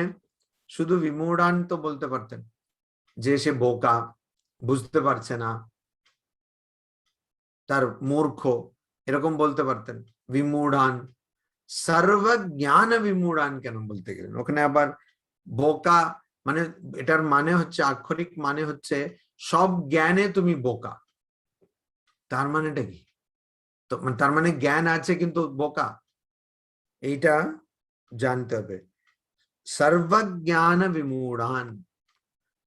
শুধু বিমূঢ়ান তো বলতে পারতেন যে সে বোকা, বুঝতে পারছে না, তার মূর্খ, এরকম বলতে পারতেন। বিমূঢ়ান, সর্বজ্ঞান বিমূঢ়ান কেন বলতে গেলেন? ওখানে আবার বোকা মানে এটার মানে হচ্ছে, আক্ষরিক মানে হচ্ছে সব জ্ঞানে তুমি বোকা। তার মানেটা কি? তো তার মানে জ্ঞান আছে কিন্তু বোকা, এইটা জানতে হবে। সর্বজ্ঞান বিমূঢ়ান,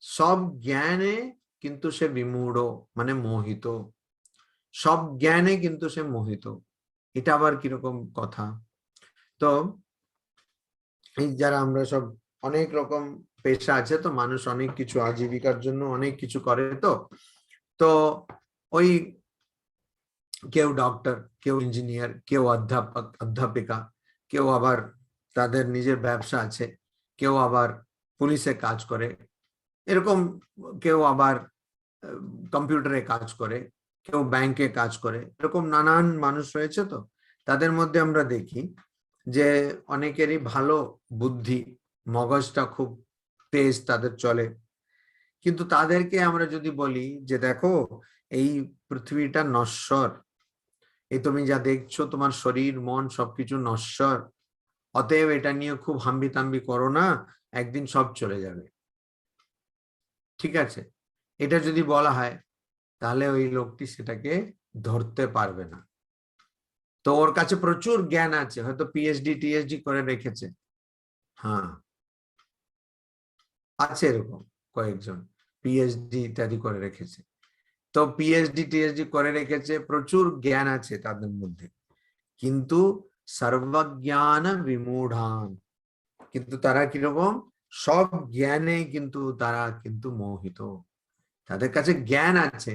সব জ্ঞানে কিন্তু সে বিমূঢ়, মানে মোহিত। সব জ্ঞানে কিন্তু সে মোহিত, এটা আবার কিরকম কথা? তো এই যারা আমরা সব অনেক রকম পেশা আছে, তো মানুষ অনেক কিছু আজীবিকার জন্য অনেক কিছু করে, তো তো ওই কেউ ডক্টর, কেউ ইঞ্জিনিয়ার, কেউ অধ্যাপক অধ্যাপিকা, কেউ আবার তাদের নিজের ব্যবসা আছে, কেউ আবার পুলিশে কাজ করে, এরকম কেউ আবার কম্পিউটারে কাজ করে, কেউ ব্যাংকে কাজ করে, এরকম নানান মানুষ রয়েছে। তো তাদের মধ্যে আমরা দেখি যে অনেকেরই ভালো বুদ্ধি, মগজটা খুব তেজ তাদের চলে, কিন্তু তাদেরকে আমরা যদি বলি যে দেখো এই পৃথিবীটা নশ্বর, এই তুমি যা দেখছো তোমার শরীর মন সবকিছু নশ্বর, অতএব এটা নিয়ে খুব হাম্বি তাম্বি করো না, একদিন সব চলে যাবে, ঠিক আছে, এটা যদি বলা হয় তাহলে ওই লোকটি সেটাকে ধরতে পারবে না। তো ওর কাছে প্রচুর জ্ঞান আছে, হয়তো পিএইচডি টিএইচডি করে রেখেছে, হ্যাঁ আছে এরকম কয়েকজন পিএইচডি ইত্যাদি করে রেখেছে, তো পিএইচডি টিএইচডি করে রেখেছে, প্রচুর জ্ঞান আছে তাদের মধ্যে, কিন্তু সর্বজ্ঞান বিমূঢ়ান, কিন্তু তারা কিরকম, সব জ্ঞানে কিন্তু তারা কিন্তু মোহিত, তাদের কাছে জ্ঞান আছে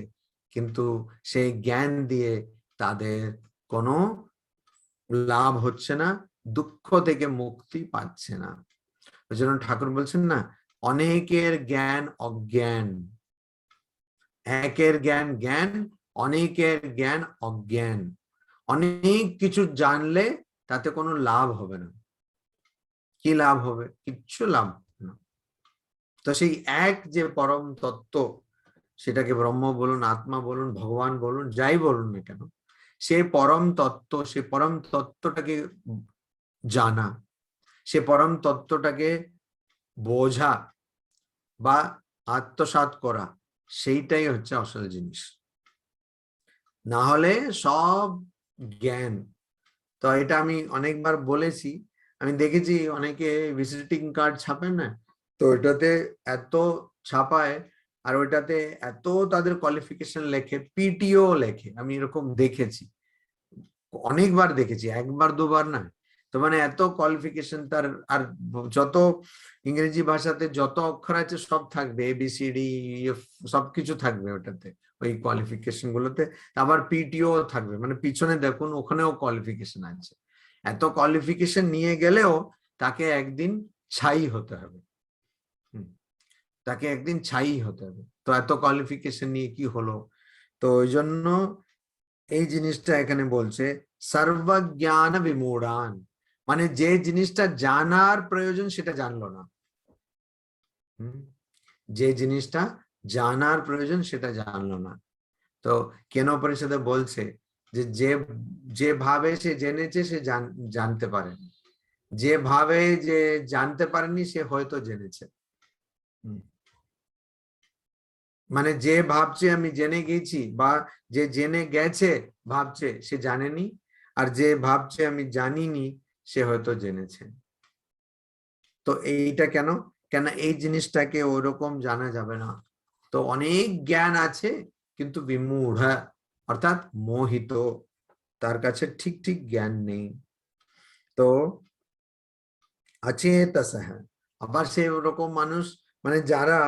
কিন্তু সেই জ্ঞান দিয়ে তাদের কোনো লাভ হচ্ছে না, দুঃখ থেকে মুক্তি পাচ্ছে না। ওই জন্য ঠাকুর বলছেন না, অনেকের জ্ঞান অজ্ঞান, একের জ্ঞান জ্ঞান, অনেকের জ্ঞান অজ্ঞান। অনেক কিছু জানলে তাতে কোনো লাভ হবে না, কি লাভ হবে? কিচ্ছু লাভ হবে না। তো সেই এক যে পরম তত্ত্ব, সেটাকে ব্রহ্ম বলুন, আত্মা বলুন, ভগবান বলুন, যাই বলুন না কেন, সে পরম তত্ত্ব, সে পরম তত্ত্বটাকে জানা, সে পরম তত্ত্বটাকে বোঝা বা আত্মসাৎ করা, সেইটাই হচ্ছে আসল জিনিস। না হলে সব জ্ঞান, তো এটা আমি অনেকবার বলেছি, আমি দেখেছি অনেকে ভিজিটিং কার্ড ছাপেন না, তো ওইটাতে এত ছাপায়, আর ওইটাতে এত তাদের কোয়ালিফিকেশন লেখে, পিটিও লেখে, আমি এরকম দেখেছি, অনেকবার দেখেছি, একবার দুবার না। তো মানে এত কোয়ালিফিকেশন তার, আর যত ইংরেজি ভাষাতে যত অক্ষর আছে সব থাকবে, এবিসিডি সবকিছু থাকবে ওটাতে, ওই কোয়ালিফিকেশন গুলোতে, আবার পিটিও থাকবে, মানে পিছনে দেখুন ওখানেও কোয়ালিফিকেশন আছে। এত কোয়ালিফিকেশন নিয়ে গেলেও তাকে একদিন ছাই হতে হবে, তাকে একদিন ছাই হতে হবে, তো এত কোয়ালিফিকেশন নিয়ে কি হলো? তো ওই জন্য এই জিনিসটা এখানে বলছে সর্বজ্ঞান বিমূঢ়ান, মানে যে জিনিসটা জানার প্রয়োজন সেটা জানলো না, যে জিনিসটা জানার প্রয়োজন সেটা জানলো না। তো কেন পরিষদে বলছে যে যে ভাবে সে জেনেছে সে জানতে পারেনি, যে ভাবে যে জানতে পারেনি সে হয়তো জেনেছে। মানে যে ভাবছে আমি জেনে গেছি, বা যে জেনে গেছে ভাবছে সে জানেনি, আর যে ভাবছে আমি জানিনি সে হয়তো জেনেছে। তো এইটা কেন, কেন এই জিনিসটাকে ওরকম জানা যাবে না। তো অনেক জ্ঞান আছে কিন্তু বিমূঢ়, অর্থাৎ মোহিত, তার কাছে ঠিক ঠিক জ্ঞান নেই। তো অচেতসঃ, আবার সে ওরকম মানুষ, মানে যারা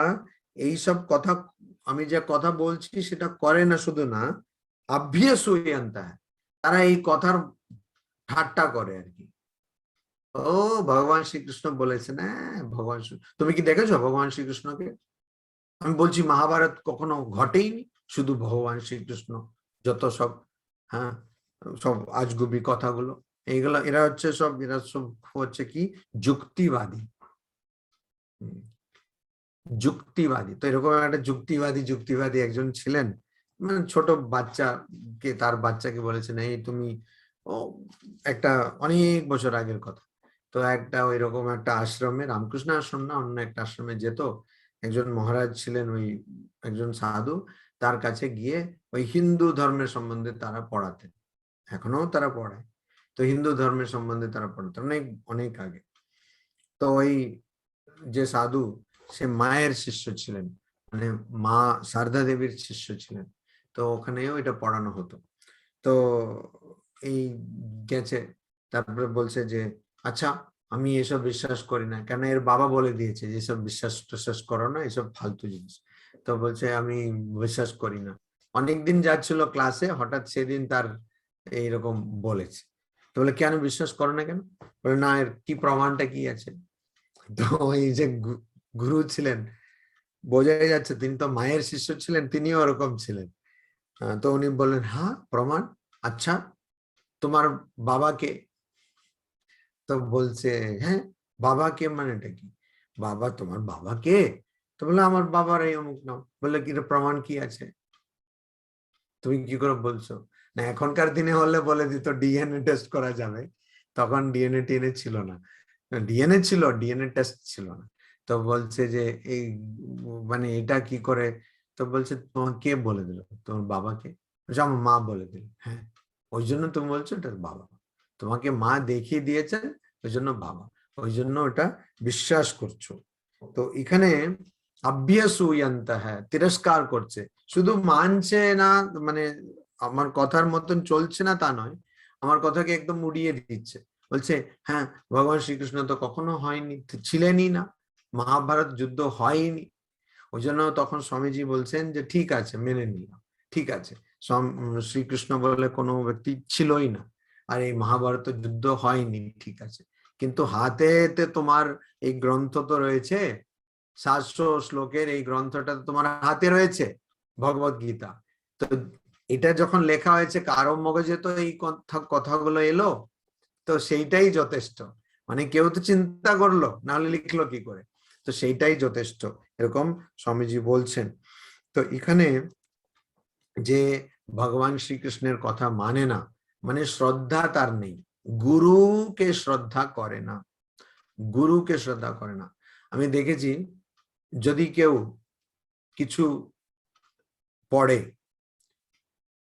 এইসব কথা, আমি যে কথা বলছি সেটা করে না, শুধু না অভ্যসূয়ন্তঃ, তারা এই কথার ঠাট্টা করে আর কি। ও ভগবান শ্রীকৃষ্ণ বলেছেন, হ্যাঁ ভগবান, তুমি কি দেখেছো ভগবান শ্রীকৃষ্ণকে? আমি বলছি মহাভারত কখনো ঘটেইনি, শুধু ভগবান শ্রীকৃষ্ণ যত সব, হ্যাঁ সব আজগুবি কথাগুলো, এইগুলো এরা সব হচ্ছে কি যুক্তিবাদী, যুক্তিবাদী। তো এরকম একটা যুক্তিবাদী একজন ছিলেন, মানে ছোট বাচ্চাকে, তার বাচ্চাকে বলেছেন এই তুমি, ও একটা অনেক বছর আগের কথা, তো একটা ওইরকম একটা আশ্রমে, রামকৃষ্ণ আশ্রম না অন্য একটা আশ্রমে যেত, একজন মহারাজ ছিলেন, ওই একজন সাধু, তার কাছে গিয়ে ওই হিন্দু ধর্মের সম্বন্ধে তারা পড়াতেন, এখনো তারা পড়ায়। তো হিন্দু ধর্মের সম্বন্ধে তারা পড়াতো অনেক অনেক আগে। তো ওই যে সাধু, সে মায়ের শিষ্য ছিলেন, মানে মা সারদা দেবীর শিষ্য ছিলেন। তো ওখানেও এটা পড়ানো হতো। তো এই গেছে, তারপরে বলছে যে আচ্ছা আমি এসব বিশ্বাস করি না, কেন এর বাবা বলে দিয়েছে যে এসব বিশ্বাস টিশ্বাস করো না, এসব ফালতু জিনিস। তো বলছে আমি বিশ্বাস করি না। অনেকদিন যাচ্ছিল ক্লাসে, হঠাৎ সেদিন তার এইরকম বলেছে। তো বলে কেন বিশ্বাস করো না কেন? বলে না, এর কি প্রমাণটা কি আছে? তো এই যে গুরু ছিলেন, বোঝাই যাচ্ছে তিনি তো মায়ের শিষ্য ছিলেন, তিনিও ওরকম ছিলেন। তো উনি বললেন হ্যাঁ প্রমাণ, আচ্ছা তোমার বাবাকে? তো বলছে হ্যাঁ বাবাকে মানেটা কি? বাবা, তোমার বাবা কে? তো বললো আমার বাবার এই অমুক নাম। বললে কি প্রমাণ কি আছে? তুমি কি করে বলছো? না এখনকার দিনে হলে বলে দিত ডিএনএ টেস্ট করা যাবে, তখন ডিএনএ টিএনএ ছিল না। ডিএনএ ছিল, ডিএনএ টেস্ট ছিল না। তো বলছে যে এই মানে এটা কি করে? তো বলছে তোমার কে বলে দিল? তোমার বাবাকে? বলছে আমার মা বলে দিল। হ্যাঁ, ওই জন্য তুমি বলছো এটা বাবা, তোমাকে মা দেখিয়ে দিয়েছেন, ওই জন্য বাবা, ওই জন্য ওটা বিশ্বাস করছো। তো এখানে অভ্যাসুয়ন্ত হ্যাঁ, তিরস্কার করছে, শুধু মানছে না, মানে আমার কথার মতন চলছে না তা নয়, আমার কথাকে একদম উড়িয়ে দিচ্ছে। বলছে হ্যাঁ ভগবান শ্রীকৃষ্ণ তো কখনো হয়নি, ছিলেনই না, মহাভারত যুদ্ধ হয়নি। ওই জন্য তখন স্বামীজি বলছেন যে ঠিক আছে মেনে নিলাম, ঠিক আছে শ্রীকৃষ্ণ বলে কোনো ব্যক্তি ছিলই না, আর এই মহাভারত যুদ্ধ হয়নি, ঠিক আছে, কিন্তু হাতেতে তোমার এই গ্রন্থ তো রয়েছে, 700 শ্লোকের এই গ্রন্থটা তোমার হাতে রয়েছে, ভগবত গীতা। তো এটা যখন লেখা হয়েছে কারো মগজে তো এই কথাগুলো এলো, তো সেইটাই যথেষ্ট। মানে কেউ তো চিন্তা করলো, নাহলে লিখলো কি করে? তো সেইটাই যথেষ্ট, এরকম স্বামীজি বলছেন। তো এখানে যে ভগবান শ্রীকৃষ্ণের কথা মানে না, মানে শ্রদ্ধা তার নেই, গুরুকে শ্রদ্ধা করে না, গুরুকে শ্রদ্ধা করে না। আমি দেখেছি যদি কেউ কিছু পড়ে,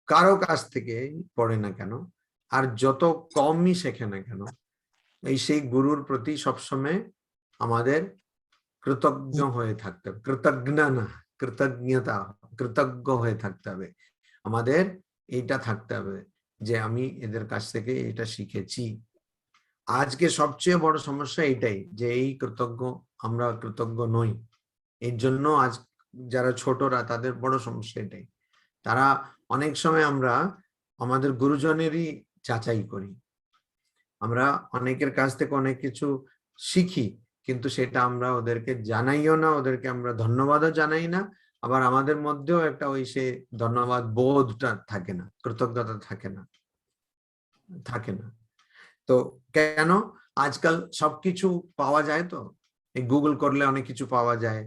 কারো কাছ থেকে পড়ে না কেন, আর যত কমই শেখে না কেন, এই সেই গুরুর প্রতি সবসময় আমাদের কৃতজ্ঞ হয়ে থাকতে হবে, কৃতজ্ঞ না, কৃতজ্ঞতা, কৃতজ্ঞ হয়ে থাকতে হবে। আমাদের এইটা থাকতে হবে যে আমি এদের কাছ থেকে এটা শিখেছি। আজকে সবচেয়ে বড় সমস্যা এইটাই যে এই কৃতজ্ঞ, আমরা কৃতজ্ঞ নই। এর জন্য আজ যারা ছোটরা তাদের বড় সমস্যা এটাই। তারা অনেক সময় আমরা আমাদের গুরুজনেরই যাচাই করি, আমরা অনেকের কাছ থেকে অনেক কিছু শিখি, কিন্তু সেটা আমরা ওদেরকে জানাইও না, ওদেরকে আমরা ধন্যবাদও জানাই না, আবার আমাদের মধ্যেও একটা ওই সে ধন্যবাদ বোধটা থাকে না, কৃতজ্ঞতা থাকে না, থাকে না। তো কেন? আজকাল সবকিছু পাওয়া যায়, তো এই গুগল করলে অনেক কিছু পাওয়া যায়,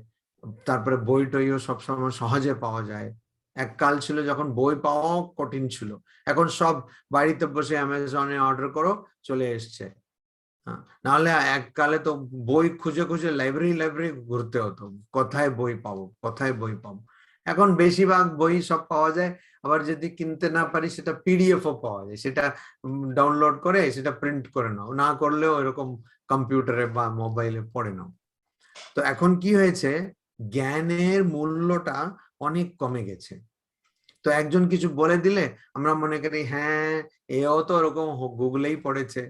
তারপরে বই টইও সবসময় সহজে পাওয়া যায়। এক কাল ছিল যখন বই পাওয়াও কঠিন ছিল, এখন সব বাড়িতে বসে অ্যামাজনে অর্ডার করো, চলে এসছে। নাহলে এককালে তো বই খুঁজে খুঁজে লাইব্রেরি ঘুরতে হতো, কোথায় বই পাবো, কোথায় বই পাবো। এখন বেশিরভাগ বই সব পাওয়া যায়, আবার যদি কিনতে না পারি সেটা পিডিএফও পাওয়া যায়, সেটা ডাউনলোড করে সেটা প্রিন্ট করে নাও, না করলেও এরকম কম্পিউটারে বা মোবাইলে পড়ে নাও। তো এখন কি হয়েছে, জ্ঞানের মূল্যটা অনেক কমে গেছে। তো একজন কিছু বলে দিলে আমরা মনে করি হ্যাঁ এও তো ওরকম গুগলেই পড়েছে,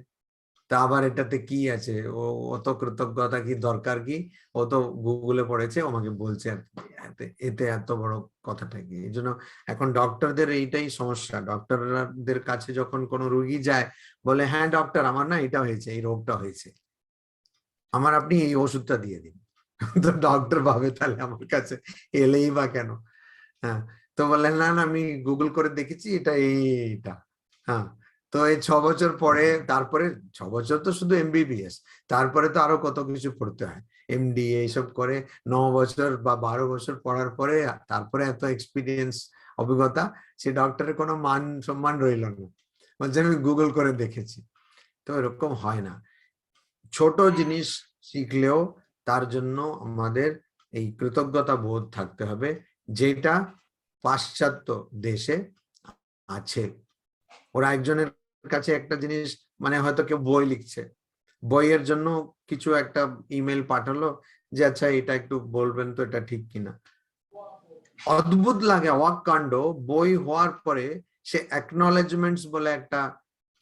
তা আবার এটাতে কি আছে, ও অত কৃতজ্ঞতা কি দরকার কি, ও তো গুগলে পড়েছে, ও আমাকে বলছে, এতে এত বড় কথাটা কি? এই জন্য এখন ডক্টরদের এইটাই সমস্যা, ডক্টরদের কাছে যখন কোনো রুগী যায় বলে হ্যাঁ ডক্টর আমার না এটা হয়েছে, এই রোগটা হয়েছে, আমার আপনি এই ওষুধটা দিয়ে দিন। তো ডক্টর ভাবে তাহলে আমার কাছে এলেই বা কেন? হ্যাঁ, তো বললেন না না আমি গুগল করে দেখেছি এটা এইটা। হ্যাঁ, তো এই 6 বছর পরে, তারপরে 6 বছর তো শুধু এমবিবিএস, তারপরে তো আরো কত কিছু পড়তে হয়, এমডি এইসব করে 9 বছর বা 12 বছর পড়ার পরে তারপরে এত এক্সপিরিয়েন্স, অভিজ্ঞতা, সে ডক্টরের কোনো মান সম্মান রইল না, বলছে আমি গুগল করে দেখেছি। তো এরকম হয় না, ছোট জিনিস শিখলেও তার জন্য আমাদের এই কৃতজ্ঞতা বোধ থাকতে হবে, যেটা পাশ্চাত্য দেশে আছে। ওরা একজনের কাছে একটা জিনিস, মানে হয়তো কেউ বই লিখছে, বইয়ের জন্য কিছু একটা ইমেল পাঠালো যে আচ্ছা এটা একটু বলবেন তো এটা ঠিক কিনা। অদ্ভুত লাগে, অবাক কাণ্ড, বই হওয়ার পরে সে অ্যাকনলেজমেন্টস বলে একটা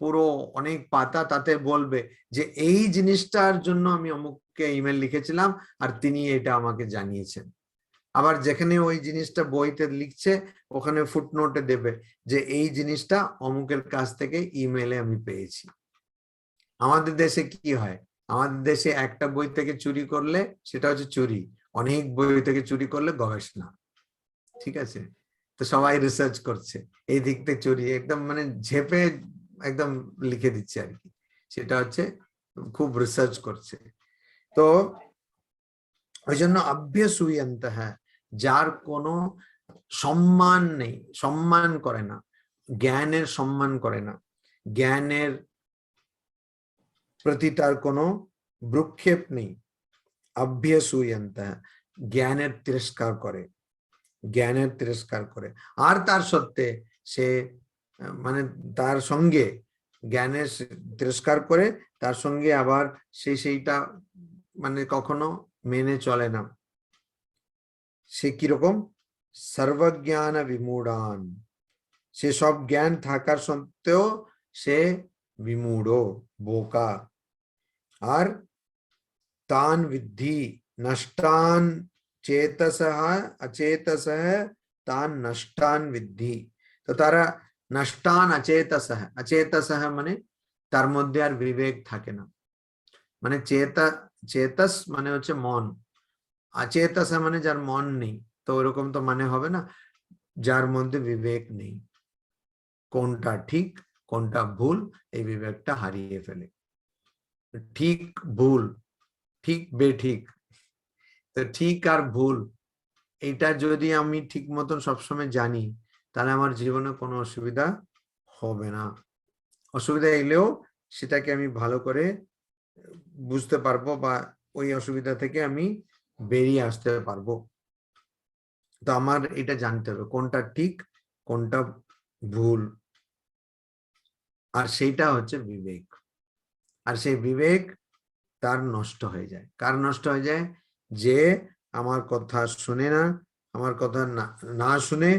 পুরো অনেক পাতা, তাতে বলবে যে এই জিনিসটার জন্য আমি অমুককে ইমেল লিখেছিলাম আর তিনি এটা আমাকে জানিয়েছেন। আবার যেখানে ওই জিনিসটা বইতে লিখছে ওখানে ফুটনোটে দেবে যে এই জিনিসটা অমুকের কাছ থেকে ইমেলে আমি পেয়েছি। আমাদের দেশে কি হয়, আমাদের দেশে একটা বই থেকে চুরি করলে সেটা হচ্ছে চুরি, অনেক বই থেকে চুরি করলে গবেষণা। ঠিক আছে, তো সবাই রিসার্চ করছে, এই দিক থেকে চুরি একদম মানে ঝেপে একদম লিখে দিচ্ছে আর কি, সেটা হচ্ছে খুব রিসার্চ করছে। তো ওই জন্য অভ্যসূয়ন্ত হ্যাঁ, যার কোনো সম্মান নেই, সম্মান করে না, জ্ঞানের সম্মান করে না, জ্ঞানের প্রতি তার কোনো ভ্রুক্ষেপ নেই, অভ্যসূয়ন্ত জ্ঞানের তিরস্কার করে, জ্ঞানের তিরস্কার করে। আর তার সত্ত্বে সে মানে তার সঙ্গে জ্ঞানের তিরস্কার করে, তার সঙ্গে আবার সেইটা মানে কখনো মেনে চলে না। সে কিরকম, সর্বজ্ঞান বিমূঢ়ান, সে সব জ্ঞান থাকার সত্ত্বেও সে বিমূঢ়, বোকা। আর তান বিদ্ধি নষ্টান চেতসঃ অচেতসঃ তান নষ্টান বিদ্ধি। তো তারা নষ্টান অচেতসঃ, অচেতসঃ মানে তার মধ্যে আর বিবেক থাকে না, মানে চেতস মানে হচ্ছে মন, অচেতস মানে যার মন নেই, তো ওরকম তো মানে হবে না, যার মধ্যে বিবেক নেই, কোনটা ঠিক কোনটা ভুল এই বিবেকটা হারিয়ে ফেলে। ঠিক ভুল, ঠিক বেঠিক, তো ঠিক আর ভুল এটা যদি আমি ঠিক মতন সবসময় জানি তাহলে আমার জীবনে কোনো অসুবিধা হবে না। অসুবিধা এলেও সেটাকে আমি ভালো করে বুঝতে পারবো বা ওই অসুবিধা থেকে আমি বেরিয়ে আসতে পারবো। তো আমার এটা জানতে হবে কোনটা ঠিক কোনটা ভুল, আর সেইটা হচ্ছে বিবেক। আর সেই বিবেক তার নষ্ট হয়ে যায়, কার নষ্ট হয়ে যায়, যে আমার কথা শুনে না, আমার কথা না শুনে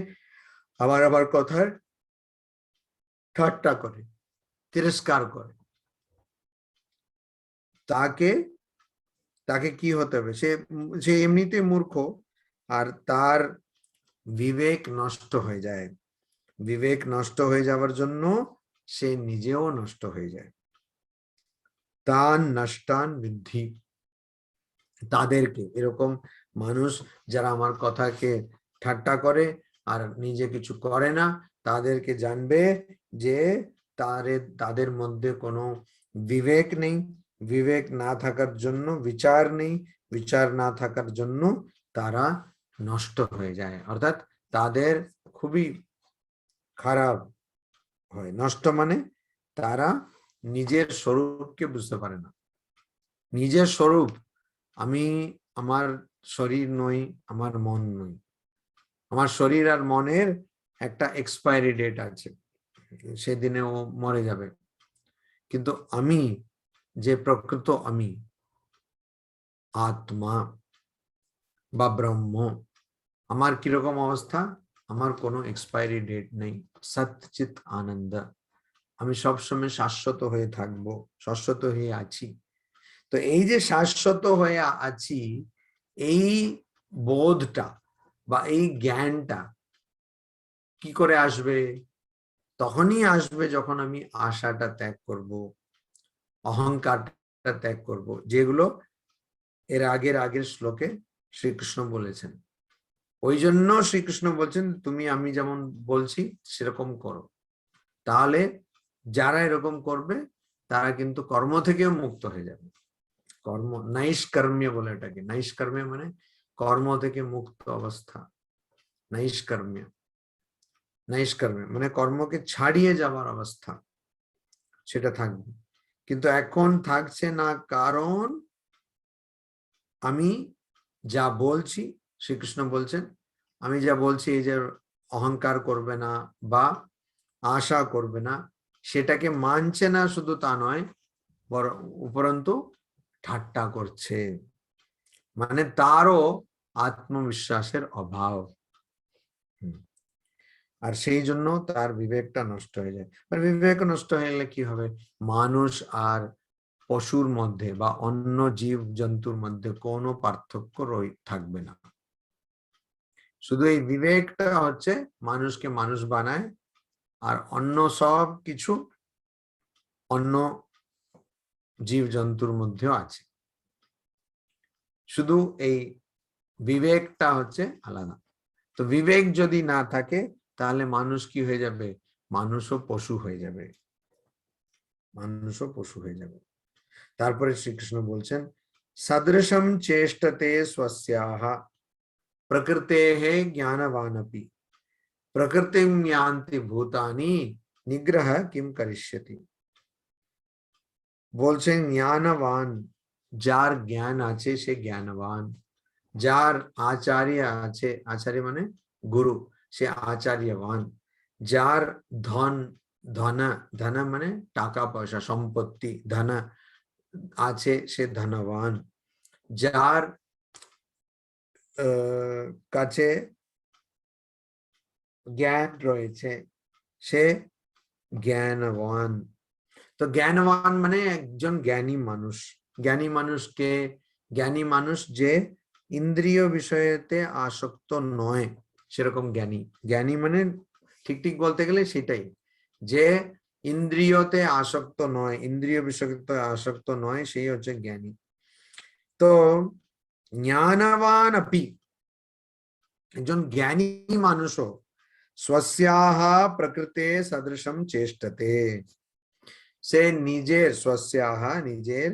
আবার কথার ঠাট্টা করে, তিরস্কার করে, তাকে কি হতে হবে, সে এমনিতে মূর্খ, আর তার বিবেক নষ্ট হয়ে যায়। বিবেক নষ্ট হয়ে যাওয়ার জন্য সে নিজেও নষ্ট হয়ে যায়। তান নষ্টান বিদ্ধি, তাদেরকে, এরকম মানুষ যারা আমার কথাকে ঠাট্টা করে আর নিজে কিছু করে না, তাদেরকে জানবে যে তাদের মধ্যে কোনো বিবেক নেই, বিবেক না থাকার জন্য বিচার নেই, বিচার না থাকার জন্য তারা নষ্ট হয়ে যায়, অর্থাৎ তাদের খুবই খারাপ হয়। নষ্ট মানে তারা নিজের স্বরূপকে বুঝতে পারে না। নিজের স্বরূপ, আমি আমার শরীর নই, আমার মন নই, আমার শরীর আর মনের একটা এক্সপায়ারি ডেট আছে, সেদিনে ও মরে যাবে, কিন্তু আমি যে প্রকৃত আমি আত্মা বা ব্রহ্ম, আমার কিরকম অবস্থা, আমার কোনো এক্সপায়ারি ডেট নেই, সচ্চিত আনন্দ, আমি সবসময় শাশ্বত হয়ে থাকবো, শাশ্বত হয়ে আছি। তো এই যে শাশ্বত হয়ে আছি, এই বোধটা বা এই জ্ঞানটা কি করে আসবে, তখনই আসবে যখন আমি আশাটা ত্যাগ করব, অহংকারটা ত্যাগ করব, যেগুলো এর আগের শ্লোকে শ্রীকৃষ্ণ বলেছেন। ওই জন্য শ্রীকৃষ্ণ বলছেন তুমি আমি যেমন বলছি সেরকম করো, তাহলে যারা এরকম করবে তারা কিন্তু কর্ম থেকেও মুক্ত হয়ে যাবে। কর্ম নৈষ্কর্ম্য বলে এটাকে, নৈষ্কর্ম্য মানে কর্ম থেকে মুক্ত অবস্থা, নৈষ্কর্ম্য, নৈষ্কর্ম্য মানে কর্মকে ছাড়িয়ে যাওয়ার অবস্থা, সেটা থাকবে। কিন্তু এখন থাকছে না, কারণ আমি যা বলছি, শ্রীকৃষ্ণ বলছেন আমি যা বলছি এই যে অহংকার করবে না বা আশা করবে না, সেটাকে মানছে না, শুধু তা নয় উপরন্তু ঠাট্টা করছে, মানে তারও আত্মবিশ্বাসের অভাব। আর সেই জন্য তার বিবেকটা নষ্ট হয়ে যায়। আর বিবেক নষ্ট হয়ে গেলে কি হবে? মানুষ আর পশুর মধ্যে বা অন্য জীব জন্তুর মধ্যে কোনো পার্থক্য থাকবে না। শুধু এই বিবেকটা হচ্ছে মানুষকে মানুষ বানায়, আর অন্য সব কিছু অন্য জীব জন্তুর মধ্যেও আছে, শুধু এই বিবেকটা হচ্ছে আলাদা। তো বিবেক যদি না থাকে তাহলে মানুষ কি হয়ে যাবে? মানুষও পশু হয়ে যাবে, মানুষও পশু হয়ে যাবে। তারপরে শ্রীকৃষ্ণ বলছেন, সদৃশম চেষ্টতে স্বস্যাহ প্রকৃতেঃ জ্ঞানবানপি প্রকৃতিম यान्ति ভূতানি নিগ্রহ কিম করিষ্যতি। বলছেন জ্ঞানবান, যার জ্ঞান আছে সে জ্ঞানবান, যার আচার্য আছে, আচার্য মানে গুরু, সে আচার্যবান, যার ধন ধন মানে টাকা পয়সা সম্পত্তি, ধন আছে সে ধনবান, যার কাছে জ্ঞান রয়েছে সে জ্ঞানবান। তো জ্ঞানবান মানে একজন জ্ঞানী মানুষ। জ্ঞানী মানুষকে, জ্ঞানী মানুষ যে ইন্দ্রিয় বিষয়েতে আসক্ত নয়, সেরকম জ্ঞানী। জ্ঞানী মানে ঠিক ঠিক বলতে গেলে সেটাই, যে ইন্দ্রিয়তে আসক্ত নয়, ইন্দ্রিয় বিষয়তে আসক্ত নয়, সেই হচ্ছে জ্ঞানী। তো জ্ঞানবান আপি, একজন জ্ঞানী মানুষও স্বস্যাহ প্রকৃতে সদৃশম চেষ্টতে, সে নিজের স্বস্যাহ নিজের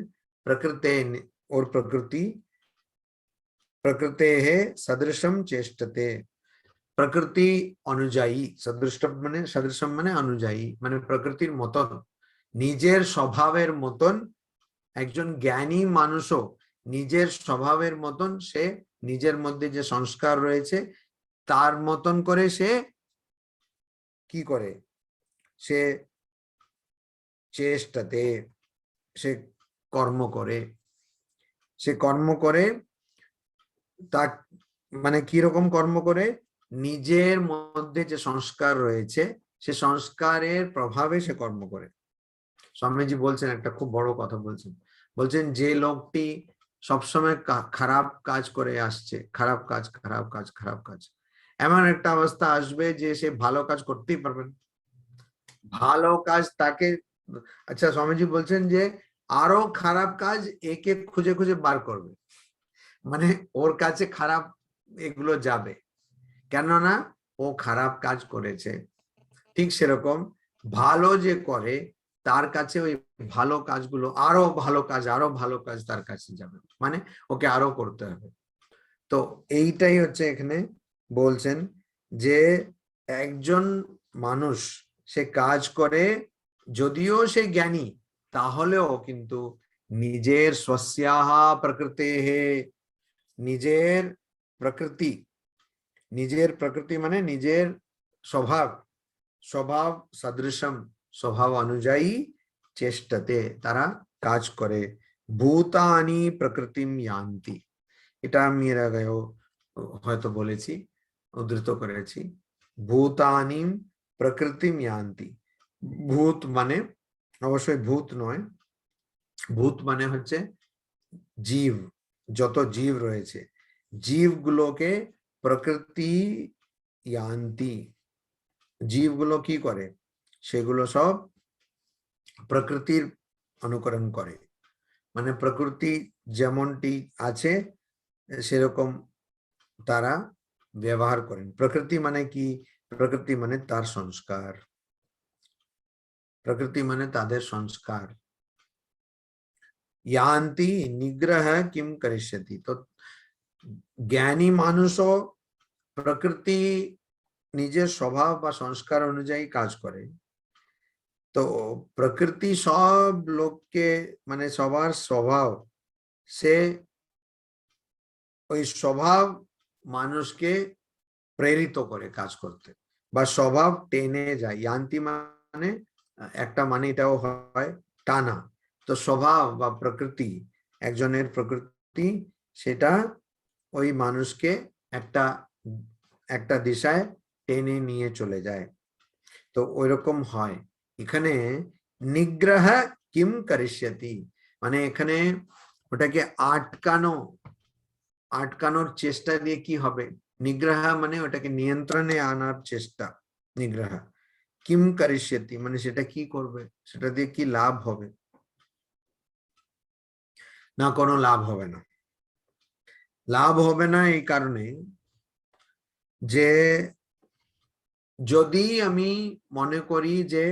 প্রকৃতে और प्रकृते सदृशम चेष्टते, प्रकृति अनुযায়ী, সদৃশম মানে অনুযায়ী, মানে প্রকৃতির মতন, নিজের স্বভাবের মতন। একজন জ্ঞানী মানুষও নিজের স্বভাবের মতন, সে নিজের মধ্যে যে সংস্কার রয়েছে তার মতন করে সে কি করে? সে চেষ্টাতে, সে কর্ম করে, সে কর্ম করে। তা মানে কি রকম কর্ম করে? নিজের মধ্যে যে সংস্কার রয়েছে সে সংস্কারের প্রভাবে সে কর্ম করে। স্বামীজি বলছেন একটা খুব বড় কথা বলছেন, বলছেন যে লোকটি সবসময় খারাপ কাজ করে আসছে, খারাপ কাজ খারাপ কাজ খারাপ কাজ, এমন একটা অবস্থা আসবে যে সে ভালো কাজ করতেই পারবে না। ভালো কাজ তাকে, আচ্ছা স্বামীজি বলছেন যে আরো খারাপ কাজ একে খুঁজে খুঁজে বার করবে, মানে ওর কাছে খারাপ এগুলো যাবে, কেননা ও খারাপ কাজ করেছে। ঠিক সেরকম ভালো যে করে তার কাছে ওই ভালো কাজগুলো, আরো ভালো কাজ আরো ভালো কাজ তার কাছে যাবে, মানে ওকে আরো করতে হবে। তো এইটাই হচ্ছে এখানে বলছেন যে একজন মানুষ সে কাজ করে, যদিও সে জ্ঞানী, তাহলেও কিন্তু নিজের স্বস্যাহ প্রকৃতেঃ, নিজের প্রকৃতি, নিজের প্রকৃতি মানে নিজের স্বভাব, স্বভাব সদৃশম, স্বভাব অনুযায়ী চেষ্টাতে তারা কাজ করে। ভূতানি প্রকৃতিম यान्ति, এটা আমি এর আগেও হয়তো বলেছি, উদ্ধৃত করেছি। ভূতানি প্রকৃতিম यान्ति, ভূত মানে অবশ্যই ভূত নয়, ভূত মানে হচ্ছে জীব, যত জীব রয়েছে জীবগুলোকে প্রকৃতি यान्ति, জীবগুলো কি করে? সেগুলো সব প্রকৃতির অনুকরণ করে, মানে প্রকৃতি যেমনটি আছে সেরকম তারা ব্যবহার করেন। প্রকৃতি মানে কি? প্রকৃতি মানে তার সংস্কার, প্রকৃতি মানে তাদের সংস্কার। यान्ति निग्रह किम करिष्यति, তো জ্ঞানী মানুষও প্রকৃতি নিজের স্বভাব বা সংস্কার অনুযায়ী কাজ করে। তো প্রকৃতি সব লোককে, মানে সবার স্বভাব, সে ওই স্বভাব মানুষকে প্রেরিত করে কাজ করতে, বা স্বভাব টেনে যায়। यान्ति মানে একটা মানে এটাও হয় টানা। তো স্বভাব বা প্রকৃতি, একজনের প্রকৃতি সেটা ওই মানুষকে একটা একটা দিশায় টেনে নিয়ে চলে যায়। তো ওইরকম হয় এখানে। নিগ্রহ কিম করিষ্যতি, মানে এখানে ওটাকে আটকানোর চেষ্টা দিয়ে কি হবে? নিগ্রহ মানে ওটাকে নিয়ন্ত্রণে আনার চেষ্টা। নিগ্রহ কিম করিষ্যতি মানে সেটা কি করবে, সেটা দিয়ে কি লাভ হবে? না, কোনো লাভ হবে না। লাভ হবে না এই কারণে যে যদি আমি মনে করি যে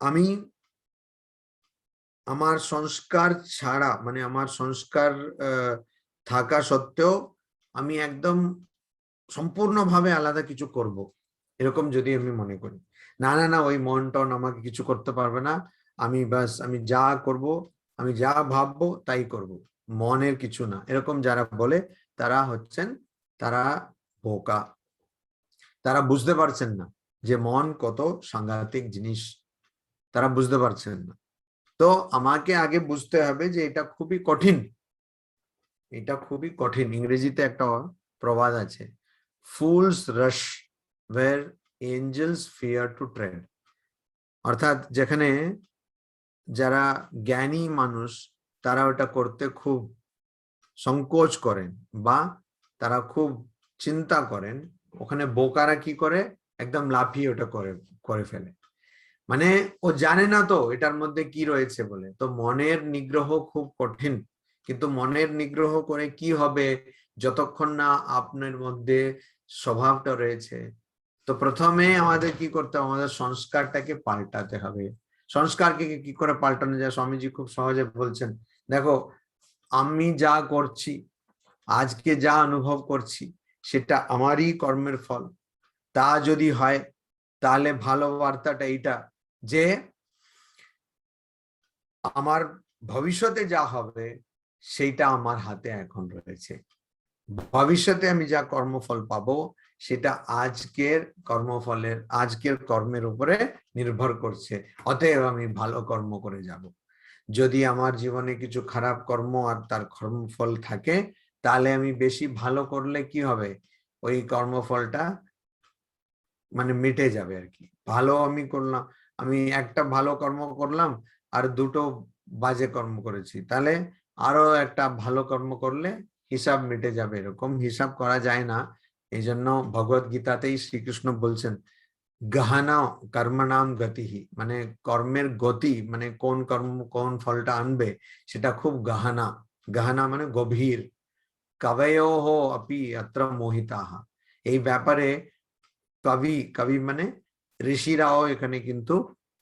আমি আমার সংস্কার ছাড়া, মানে আমার সংস্কার থাকা সত্ত্বেও আমি একদম সম্পূর্ণভাবে আলাদা কিছু করব, এরকম যদি আমি মনে করি, না না না ওই মন টন আমাকে কিছু করতে পারবে না, আমি বাস আমি যা করব, আমি যা ভাববো তাই করব, মনের কিছু না, এরকম যারা বলে তারা বোকা। তারা বুঝতে পারছেন না যে মন কত সাংঘাতিক জিনিস, তারা বুঝতে পারছেন না। তো আমাকে আগে বুঝতে হবে যে এটা খুবই কঠিন, এটা খুবই কঠিন। ইংরেজিতে একটা প্রবাদ আছে, fools rush where angels fear to tread. অর্থাৎ যেখানে যারা জ্ঞানী মানুষ তারা ওটা করতে খুব সংকোচ করেন বা তারা খুব চিন্তা করেন, ওখানে বোকারা কি করে একদম লাফিয়ে ওটা করে ফেলে। মানে ও জানে না তো এটার মধ্যে কি রয়েছে বলে। তো মনের নিগ্রহ খুব কঠিন, কিন্তু মনের নিগ্রহ করে কি হবে যতক্ষণ না আপনার মধ্যে স্বভাবটা রয়েছে। তো প্রথমে আমাদের কি করতে হবে, আমাদের সংস্কারটাকে পাল্টাতে হবে। সংস্কারকে কি করে পাল্টানো যায়? স্বামীজি খুব সহজে বলছেন, দেখো আমি যা করছি, আজকে যা অনুভব করছি সেটা আমারই কর্মের ফল। তা যদি হয় তাহলে ভালো বার্তাটা এইটা যে আমার ভবিষ্যতে যা হবে সেইটা আমার হাতে এখন রয়েছে। ভবিষ্যতে আমি যা কর্মফল পাবো সেটা আজকের কর্মের উপরে নির্ভর করছে। অতএব আমি ভালো কর্ম করে যাব। যদি আমার জীবনে কিছু খারাপ কর্ম আর তার কর্মফল থাকে তাহলে আমি বেশি ভালো করলে কি হবে, ওই কর্মফলটা মানে মিটে যাবে আর কি। ভালো আমি করলাম, আমি একটা ভালো কর্ম করলাম আর দুটো বাজে কর্ম করেছি, তাহলে আরো একটা ভালো কর্ম করলে হিসাব মিটে যাবে। এরকম হিসাব করা যায় না। এই জন্য ভগবত গীতাতেই শ্রীকৃষ্ণ বলছেন গহনা কর্মনাম গতিহি, মানে কর্মের গতি, মানে কোন কর্ম কোন ফলটা আনবে সেটা খুব গহনা। গহনা মানে গভীর। কবয়োঃ অপি অত্র মোহিতাঃ, এই ব্যাপারে কবি মানে ঋষিরাও এখানে কিন্তু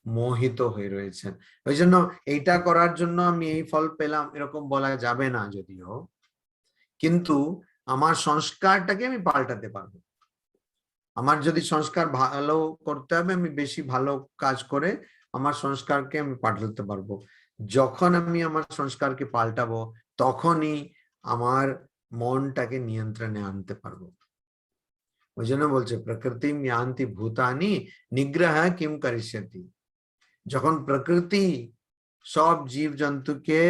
মোহিত হয়ে রয়েছেন। ওই জন্য এইটা করার জন্য আমি এই ফল পেলাম এরকম বলা যাবে না যদিও, কিন্তু আমার সংস্কারটাকে আমি পাল্টাতে পারবো। আমার যদি সংস্কার ভালো করতে হবে, আমি বেশি ভালো কাজ করে আমার সংস্কারকে আমি পাল্টাতে পারবো। যখন আমি আমার সংস্কারকে পাল্টাবো তখনই আমার মনটাকে নিয়ন্ত্রণে আনতে পারবো। ওই জন্য বলছে প্রকৃতিম ইয়ান্তি ভূতানি নিগ্রহ কিম করিষ্যতি। যখন প্রকৃতি সব জীব জন্তুকে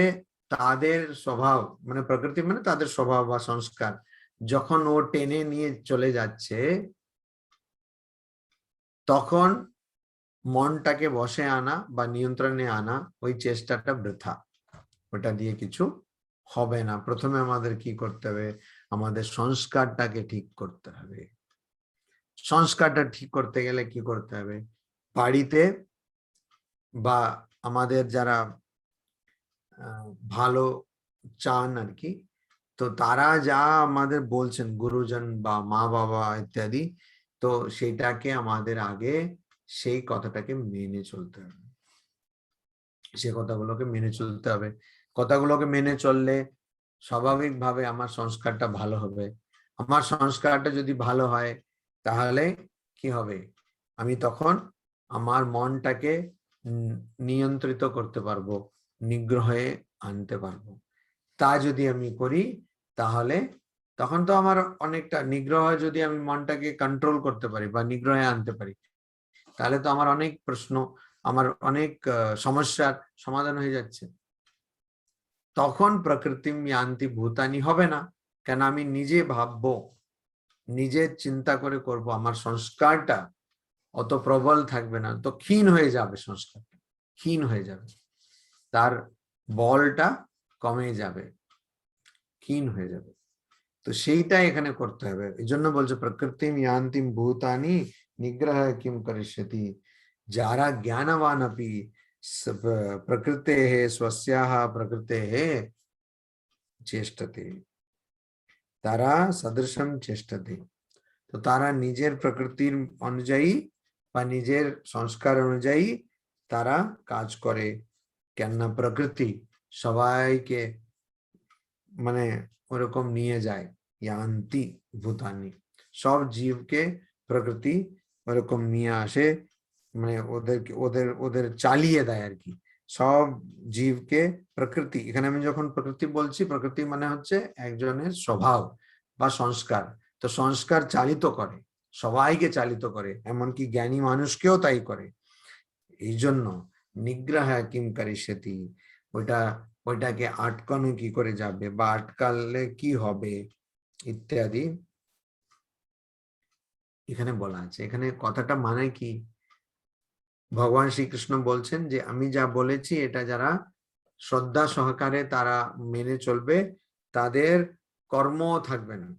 তাদের স্বভাব, মানে প্রকৃতি মানে তাদের স্বভাব বা সংস্কার, যখন ও টেনে নিয়ে চলে যাচ্ছে তখন মনটাকে বসে আনা বা নিয়ন্ত্রণে আনা ওই চেষ্টাটা বৃথা, ওটা দিয়ে কিছু হবে না। প্রথমে আমাদের কি করতে হবে, আমাদের সংস্কারটাকে ঠিক করতে হবে। সংস্কারটা ঠিক করতে গেলে কি করতে হবে, বাড়িতে বা আমাদের যারা ভালো চান আর কি, তো তারা যা আমাদের বলছেন গুরুজন বা মা বাবা ইত্যাদি, তো সেটাকে আমাদের আগে সেই কথাটাকে মেনে চলতে হবে। সে কথাগুলোকে মেনে চলতে হবে। কথাগুলোকে মেনে চললে স্বাভাবিকভাবে আমার সংস্কারটা ভালো হবে। আমার সংস্কারটা যদি ভালো হয় তাহলে কি হবে, আমি তখন আমার মনটাকে নিয়ন্ত্রিত করতে পারবো, নিগ্রহে আনতে পারবো। তা যদি আমি করি তাহলে তখন তো আমার অনেকটা নিগ্রহ, যদি আমি মনটাকে কন্ট্রোল করতে পারি বা নিগ্রহে আনতে পারি তাহলে তো আমার অনেক প্রশ্ন, আমার অনেক সমস্যার সমাধান হয়ে যাচ্ছে। তখন প্রকৃতিম ইয়ান্তি ভূতানি হবে না, কেন আমি নিজে ভাববো, নিজে চিন্তা করে করব, আমার সংস্কারটা অত প্রবল থাকবে না, তো ক্ষীণ হয়ে যাবে, সংস্কারটা ক্ষীণ হয়ে যাবে, তার বলটা কমে যাবে, ক্ষীণ হয়ে যাবে। তো সেইটা এখানে করতে হবে। এই জন্য বলছে প্রকৃতিম ইয়ান্তিম ভূতানি নিগ্রহ কিম করিষ্যতি, যারা জ্ঞানবান আপি প্রকৃতে স্বস্যাহ প্রকৃতে চেষ্টতে, তারা সদৃশম চেষ্টতে, তো তারা নিজের প্রকৃতির অনুযায়ী বা নিজের সংস্কার অনুযায়ী তারা কাজ করে। কেননা প্রকৃতি সবাইকে মানে ওরকম নিয়ে যায়, ইয়ান্তি ভূতানি, সব জীবকে প্রকৃতি ওরকম নিয়ে আসে, মানে ওদেরকে ওদের ওদের চালিয়ে দেয় আর কি। সব জীবকে প্রকৃতি, এখানে আমি যখন প্রকৃতি বলছি, প্রকৃতি মানে হচ্ছে একজনের স্বভাব বা সংস্কার, তো সংস্কার চালিত করে, সবাইকে চালিত করে, এমনকি জ্ঞানী মানুষকেও তাই করে। এই জন্য নিগ্রহ কিম করিষ্যতি, ওইটাকে আটকানো কি করে যাবে বা আটকালে কি হবে ইত্যাদি এখানে বলা আছে। এখানে কথাটা মানে কি, ভগবান শ্রীকৃষ্ণ বলছেন যে আমি যা বলেছি এটা যারা শ্রদ্ধা সহকারে তারা মেনে চলবে, তাদের কর্ম থাকবে না।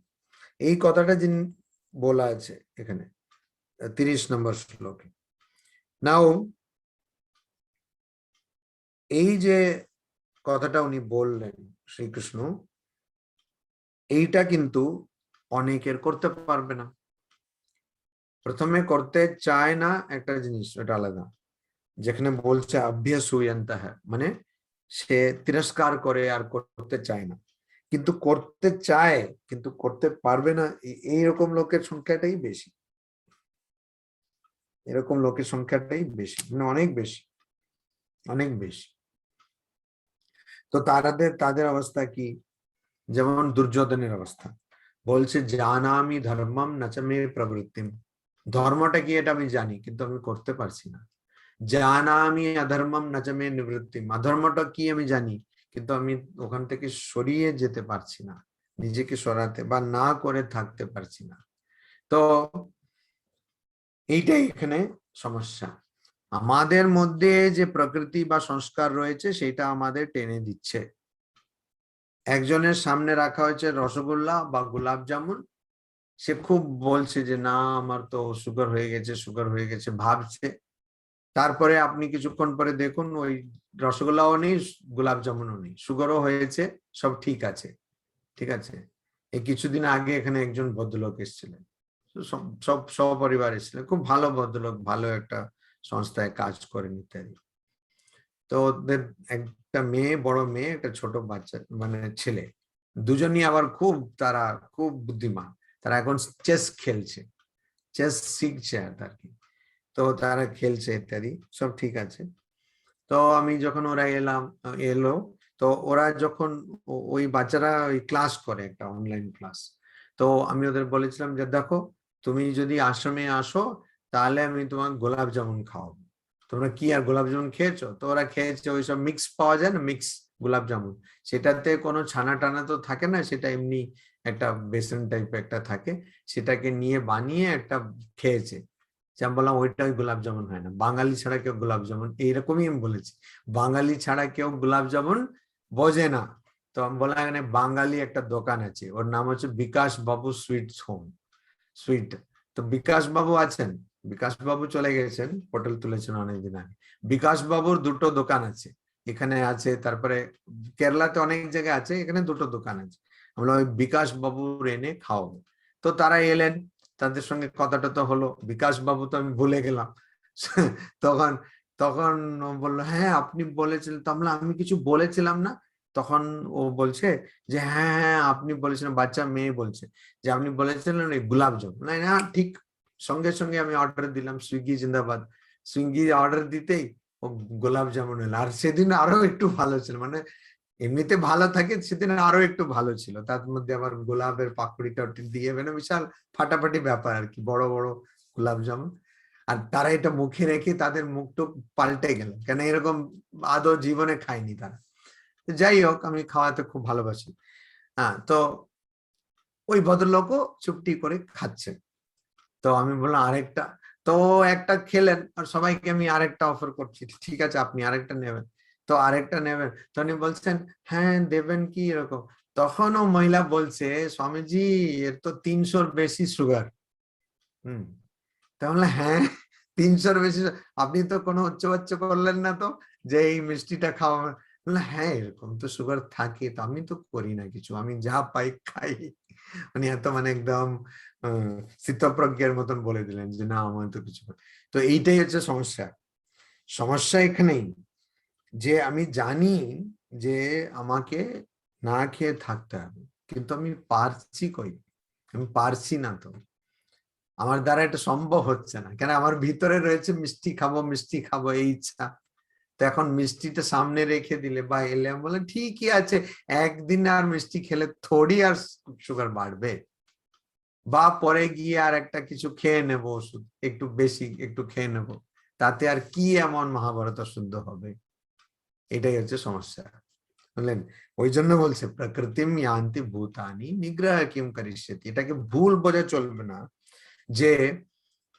এই কথাটা যিনি বলা আছে এখানে 30 নম্বর শ্লোকে। নাও এই যে কথাটা উনি বললেন শ্রীকৃষ্ণ, এইটা কিন্তু অনেকের করতে পারবে না। প্রথমে করতে চায় না একটা জিনিস, ওটা আলাদা। যেখানে বলছে অভ্যাসুয়ন্তঃ, মানে সে তিরস্কার করে আর করতে চায় না, কিন্তু করতে চায় কিন্তু করতে পারবে না, এইরকম লোকের সংখ্যাটাই বেশি, এরকম লোকের সংখ্যাটাই বেশি, মানে অনেক বেশি, অনেক বেশি। তো তাদের অবস্থা কি? যেমন দুর্যোধনের অবস্থা, বলছে জানামি ধর্মম নাচমে প্রবৃত্তিম, ধর্মটা কি এটা আমি জানি কিন্তু আমি করতে পারছি না। জানামি অধর্মম নাচমে নিবৃত্তিম, অধর্মটা কি আমি জানি কিন্তু আমি ওখান থেকে সরিয়ে যেতে পারছি না, নিজেকে সরাতে বা না করে থাকতে পারছি না। তো এইটাই এখানে সমস্যা, আমাদের মধ্যে যে প্রকৃতি বা সংস্কার রয়েছে সেটা আমাদের টেনে দিচ্ছে। একজনের সামনে রাখা হয়েছে রসগোল্লা বা গোলাপ জামুন, সে খুব বলছে যে না আমার তো সুগার হয়ে গেছে, সুগার হয়ে গেছে ভাবছে, তারপরে আপনি কিছুক্ষণ পরে দেখুন ওই রসগোল্লাও নেই, গোলাপ জামুনও নেই, সুগারও হয়েছে, সব ঠিক আছে। ঠিক আছে, এই কিছুদিন আগে এখানে একজন ভদ্রলোক এসেছিলেন, সব সপরিবার এসেছিলেন, খুব ভালো ভদ্রলোক, ভালো একটা সংস্থায় কাজ করেন ইত্যাদি। তো ওদের একটা মেয়ে, বড় মেয়ে, একটা ছোট বাচ্চা মানে ছেলে, দুজনই আবার তারা খুব বুদ্ধিমান, তারা এখন চেস খেলছে, চেস শিখছে আর কি। তো তারা খেলছে ইত্যাদি, সব ঠিক আছে। তো আমি যখন ওরা এলো, তো ওরা যখন ওই বাচ্চারা ওই ক্লাস করে একটা অনলাইন ক্লাস, তো আমি ওদের বলেছিলাম যে দেখো তুমি যদি আশ্রমে আসো তাহলে আমি তোমাকে গোলাপ জামুন খাওয়াবো, তোমরা কি আর গোলাপ জামুন খেয়েছো? তো ওরা খেয়েছে, ওইসব মিক্স পাওয়া যায় না, মিক্স গোলাপ জামুন, সেটাতে কোনো ছানা টানা তো থাকে না, সেটা এমনি একটা বেসন টাইপ একটা থাকে, সেটাকে নিয়ে বানিয়ে একটা খেয়েছে। আমি বললাম ওইটা গোলাপ জামুন হয় না, বাঙালি ছাড়া কেউ গোলাপ জামুন, এইরকমই আমি বলেছি, বাঙালি ছাড়া কেউ গোলাপ জামুন বোঝে না। তো আমি বললাম এখানে বাঙালি একটা দোকান আছে, ওর নাম হচ্ছে বিকাশ বাবু সুইটস হোম, সুইট। তো বিকাশ বাবু আছেন, বিকাশ বাবু চলে গেছেন, হোটেল তুলেছেন অনেকদিন আগে। বিকাশ বাবুর দুটো দোকান আছে, এখানে আছে, তারপরে কেরালাতে অনেক জায়গায় আছে, এখানে দুটো দোকান আছে। আমরা ওই বিকাশ বাবুর এনে খাওয়াবো। তো তারা এলেন, তাদের সঙ্গে কথাটা তো হলো, বিকাশ বাবু তো আমি ভুলে গেলাম তখন তখন ও বললো হ্যাঁ আপনি বলেছিলেন, তো আমি কিছু বলেছিলাম না। তখন ও বলছে যে হ্যাঁ হ্যাঁ আপনি বলেছিলেন, বাচ্চা মেয়ে বলছে যে আপনি বলেছিলেন এই গোলাপ জামুন, না ঠিক। সঙ্গে সঙ্গে আমি অর্ডার দিলাম, সুইগি জিন্দাবাদ, সুইগি অর্ডার দিতেই ও গোলাপ জামুন এলো। আর সেদিন আরো একটু ভালো ছিল, মানে এমনিতে ভালো থাকে, সেদিন আরো একটু ভালো ছিল, তার মধ্যে আবার গোলাপের পাপড়ি টাপড়ি দিয়ে, মানে বিশাল ফাটাফাটি ব্যাপার আর কি, বড় বড় গোলাপ জামুন। আর তারা এটা মুখে রেখে তাদের মুখটা পাল্টে গেল, কেন এরকম আদৌ জীবনে খায়নি তারা। যাই হোক, আমি খাওয়াতে খুব ভালোবাসি। হ্যাঁ, তো ওই ভদ্রলোকও চুপটি করে খাচ্ছেন। তো আমি বললাম আরেকটা, তো একটা খেলেন আর সবাইকে আমি আরেকটা অফার করছি, ঠিক আছে আপনি আরেকটা নেবেন, তো আরেকটা নেবেন। তো উনি বলছেন হ্যাঁ দেবেন কি এরকম। তখনও মহিলা বলছে স্বামীজি এর তো 300-র বেশি সুগার। তাহলে হ্যাঁ 300-র বেশি, আপনি তো কোনো উচ্চবাচ্য করলেন না তো যে এই মিষ্টিটা খাওয়া। হ্যাঁ এরকম তো সুগার থাকে, তো আমি তো করি না কিছু, আমি যা পাই খাই। মানে এত মানে একদম স্থিতপ্রজ্ঞের মতন বলে দিলেন যে না আমার তো কিছু। তো এইটাই হচ্ছে সমস্যা। সমস্যা এখানেই যে আমি জানি যে আমাকে না খেয়ে থাকতে হবে, কিন্তু আমি পারছি কই? আমি পারছি না, তো আমার দ্বারা এটা সম্ভব হচ্ছে না, কেন আমার ভিতরে রয়েছে মিষ্টি খাবো এই ইচ্ছা। তো এখন মিষ্টিটা সামনে রেখে দিলে বা এলে আমি বলে ঠিকই আছে, একদিন আর মিষ্টি খেলে থোড়ি আর সুগার বাড়বে, বা পরে গিয়ে আর একটা কিছু খেয়ে নেব, ওষুধ একটু বেশি একটু খেয়ে নেব, তাতে আর কি এমন মহাভারত শুদ্ধ হবে? এটাই হচ্ছে সমস্যা, বুঝলেন? ওই জন্য বলছে প্রকৃতিম ইয়ান্তি ভূতানি নিগ্রহ কিম করিষ্যতি। এটাকে ভুল বোঝা চলবে না যে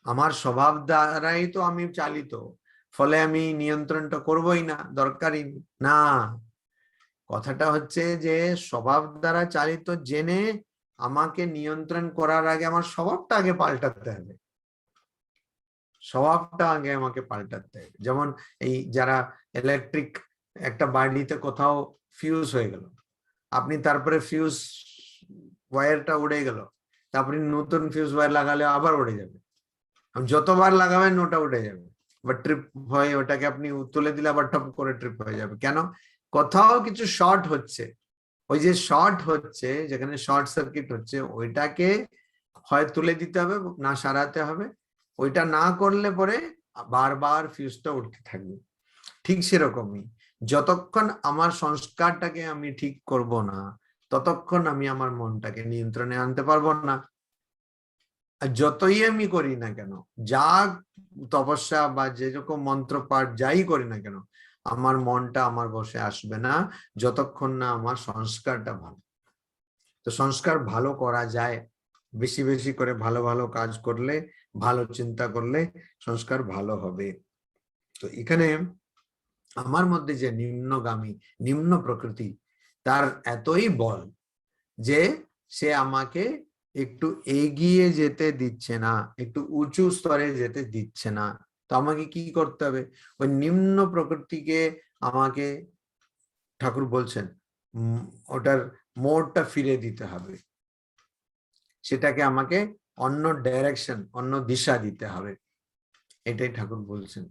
আমার স্বভাব দ্বারাই তো আমি চালিত, ফলে আমি নিয়ন্ত্রণটা করবোই না, দরকারই না। কথাটা হচ্ছে যে স্বভাব দ্বারা চালিত জেনে আমাকে নিয়ন্ত্রণ করার আগে আমার স্বভাবটা আগে পাল্টাতে হবে, স্বভাবটা আগে আমাকে পাল্টাতে হবে। যেমন এই যারা ইলেকট্রিক, একটা বাড়িতে কোথাও ফিউজ হয়ে গেল, আপনি তারপরে ফিউজ ওয়্যারটা উড়ে গেল, তারপরে নতুন ফিউজ ওয়্যার লাগালে আবার উড়ে যাবে, যতবার লাগাবেন ওটা উঠে যাবে, বা ট্রিপ হয়, ওটাকে আপনি তুলে দিলে আবার টপ করে ট্রিপ হয়ে যাবে। কেন? কোথাও কিছু শর্ট হচ্ছে, ওই যে শর্ট হচ্ছে, যেখানে শর্ট সার্কিট হচ্ছে, ওইটাকে হয় তুলে দিতে হবে না সারাতে হবে। ওইটা না করলে পরে বারবার ফিউজটা উঠতে থাকবে। ঠিক সেরকমই যতক্ষণ আমার সংস্কারটাকে আমি ঠিক করব না, ততক্ষণ আমি আমার মনটাকে নিয়ন্ত্রণে আনতে পারবো না। আর যতই আমি করি না কেন, যা তপস্যা বা যেরকম মন্ত্রপাঠ যাই করি না কেন, আমার মনটা আমার বসে আসবে না যতক্ষণ না আমার সংস্কারটা ভালো। তো সংস্কার ভালো করা যায়, বেশি বেশি করে ভালো ভালো কাজ করলে, ভালো চিন্তা করলে সংস্কার ভালো হবে। তো এখানে আমার মধ্যে যে নিম্নগামী, নিম্ন প্রকৃতি, তার এতই বল যে সে আমাকে একটু এগিয়ে যেতে দিচ্ছে না, একটু উঁচু স্তরে যেতে দিচ্ছে না। তো আমাকে কি করতে হবে? ওই নিম্ন প্রকৃতিকে আমাকে, ঠাকুর বলছেন, ওটার মোড়টা ফিরে দিতে হবে, সেটাকে আমাকে অন্য ডাইরেকশন, অন্য দিশা দিতে হবে, এটাই ঠাকুর বলছেন।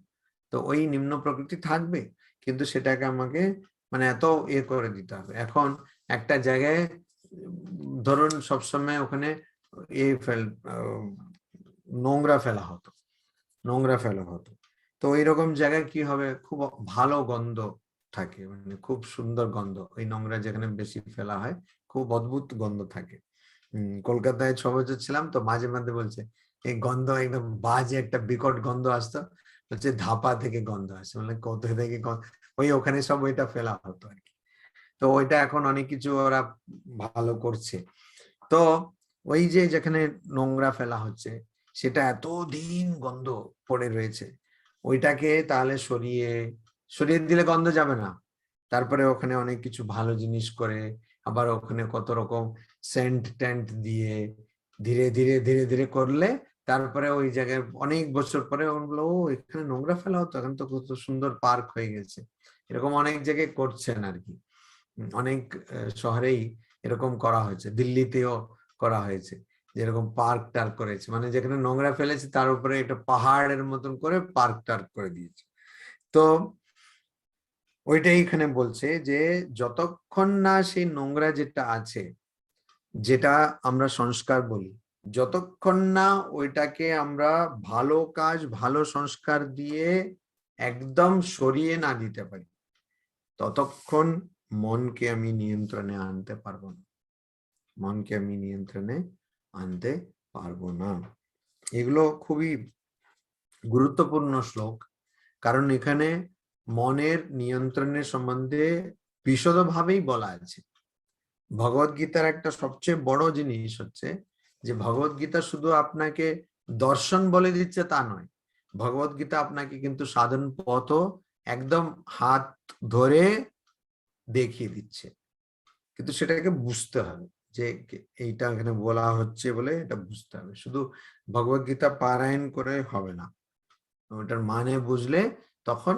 তো ওই নিম্ন প্রকৃতি থাকবে, কিন্তু সেটাকে আমাকে মানে এত করে দিতে হবে। এখন একটা জায়গায় ধরুন সবসময় ওখানে নোংরা ফেলা হতো, তো এইরকম জায়গায় কি হবে, খুব ভালো গন্ধ থাকে, মানে খুব সুন্দর গন্ধ, ওই নোংরা যেখানে বেশি ফেলা হয় খুব অদ্ভুত গন্ধ থাকে। কলকাতায় 6 বছর ছিলাম, তো মাঝে মাঝে বলছে এই গন্ধ একদম বাজে একটা বিকট গন্ধ আসতো, হচ্ছে ধাপা থেকে গন্ধ আসে, মানে কত থেকে ওই ওখানে সব ওইটা ফেলা হতো আর কি। তো ওইটা এখন অনেক কিছু ওরা ভালো করছে। তো ওই যে যেখানে নোংরা ফেলা হচ্ছে, সেটা এতদিন গন্ধ পড়ে রয়েছে, ওইটাকে তাহলে সরিয়ে সরিয়ে দিলে গন্ধ যাবে না। তারপরে ওখানে অনেক কিছু ভালো জিনিস করে, আবার ওখানে কত রকম সেন্ট টেন্ট দিয়ে ধীরে ধীরে ধীরে ধীরে করলে, তারপরে ওই জায়গায় অনেক বছর পরে বললো ও এখানে নোংরা ফেলা হতো, এখন তো কত সুন্দর পার্ক হয়ে গেছে। এরকম অনেক জায়গায় করছেন আর কি, অনেক শহরেই এরকম করা হয়েছে, দিল্লিতেও করা হয়েছে, যেরকম পার্ক টার্ক করেছে, মানে যেখানে নোংরা ফেলেছে তার উপরে একটা পাহাড়ের মতন করে পার্ক টার্ক করে দিয়েছে। তো ওইটাই এখানে বলছে যে যতক্ষণ না সেই নোংরা যেটা আছে, যেটা আমরা সংস্কার বলি, যতক্ষণ না ওইটাকে আমরা ভালো কাজ, ভালো সংস্কার দিয়ে একদম সরিয়ে না দিতে পারি, ততক্ষণ মনকে আমি নিয়ন্ত্রণে আনতে পারবো না, মনকে আমি নিয়ন্ত্রণে আনতে পারবো না। এগুলো খুবই গুরুত্বপূর্ণ শ্লোক, কারণ এখানে মনের নিয়ন্ত্রণের সম্বন্ধে বিশদভাবেই বলা আছে। ভগবদ গীতার একটা সবচেয়ে বড় জিনিস হচ্ছে যে ভগবদ গীতা শুধু আপনাকে দর্শন বলে দিচ্ছে তা নয়, ভগবদ গীতা আপনাকে কিন্তু সাধন পথও একদম হাত ধরে দেখিয়ে দিচ্ছে, কিন্তু সেটাকে বুঝতে হবে যে এইটা এখানে বলা হচ্ছে বলে এটা বুঝতে হবে। শুধু ভগবদ গীতা পারায়ণ করে হবে না, ওটার মানে বুঝলে তখন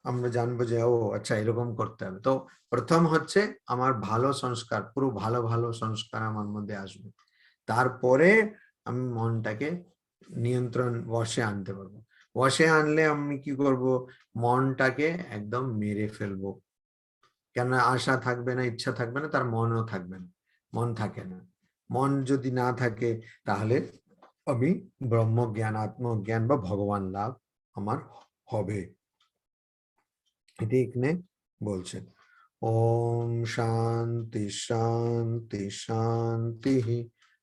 আমরা জানবো যে ও আচ্ছা এরকম করতে হবে। তো প্রথম হচ্ছে আমার ভালো সংস্কার, পুরো ভালো ভালো সংস্কার আমার মধ্যে আসবে, তারপরে আমি মনটাকে নিয়ন্ত্রণ বশে আনতে পারবো। বশে আনলে আমি কি করব, মনটাকে একদম মেরে ফেলবো, কেন আশা থাকবে না, ইচ্ছা থাকবে না, তার মনও থাকবে না, মন থাকে না। মন যদি না থাকে তাহলে আমি ব্রহ্মজ্ঞান, আত্মজ্ঞান বা ভগবান লাভ আমার হবে। এটি এখানে বলছেন। ওম শান্তি শান্তি শান্তি।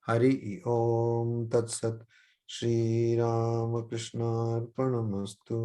হরি ওম তৎসৎ। শ্রী রামকৃষ্ণার্পণমস্তু।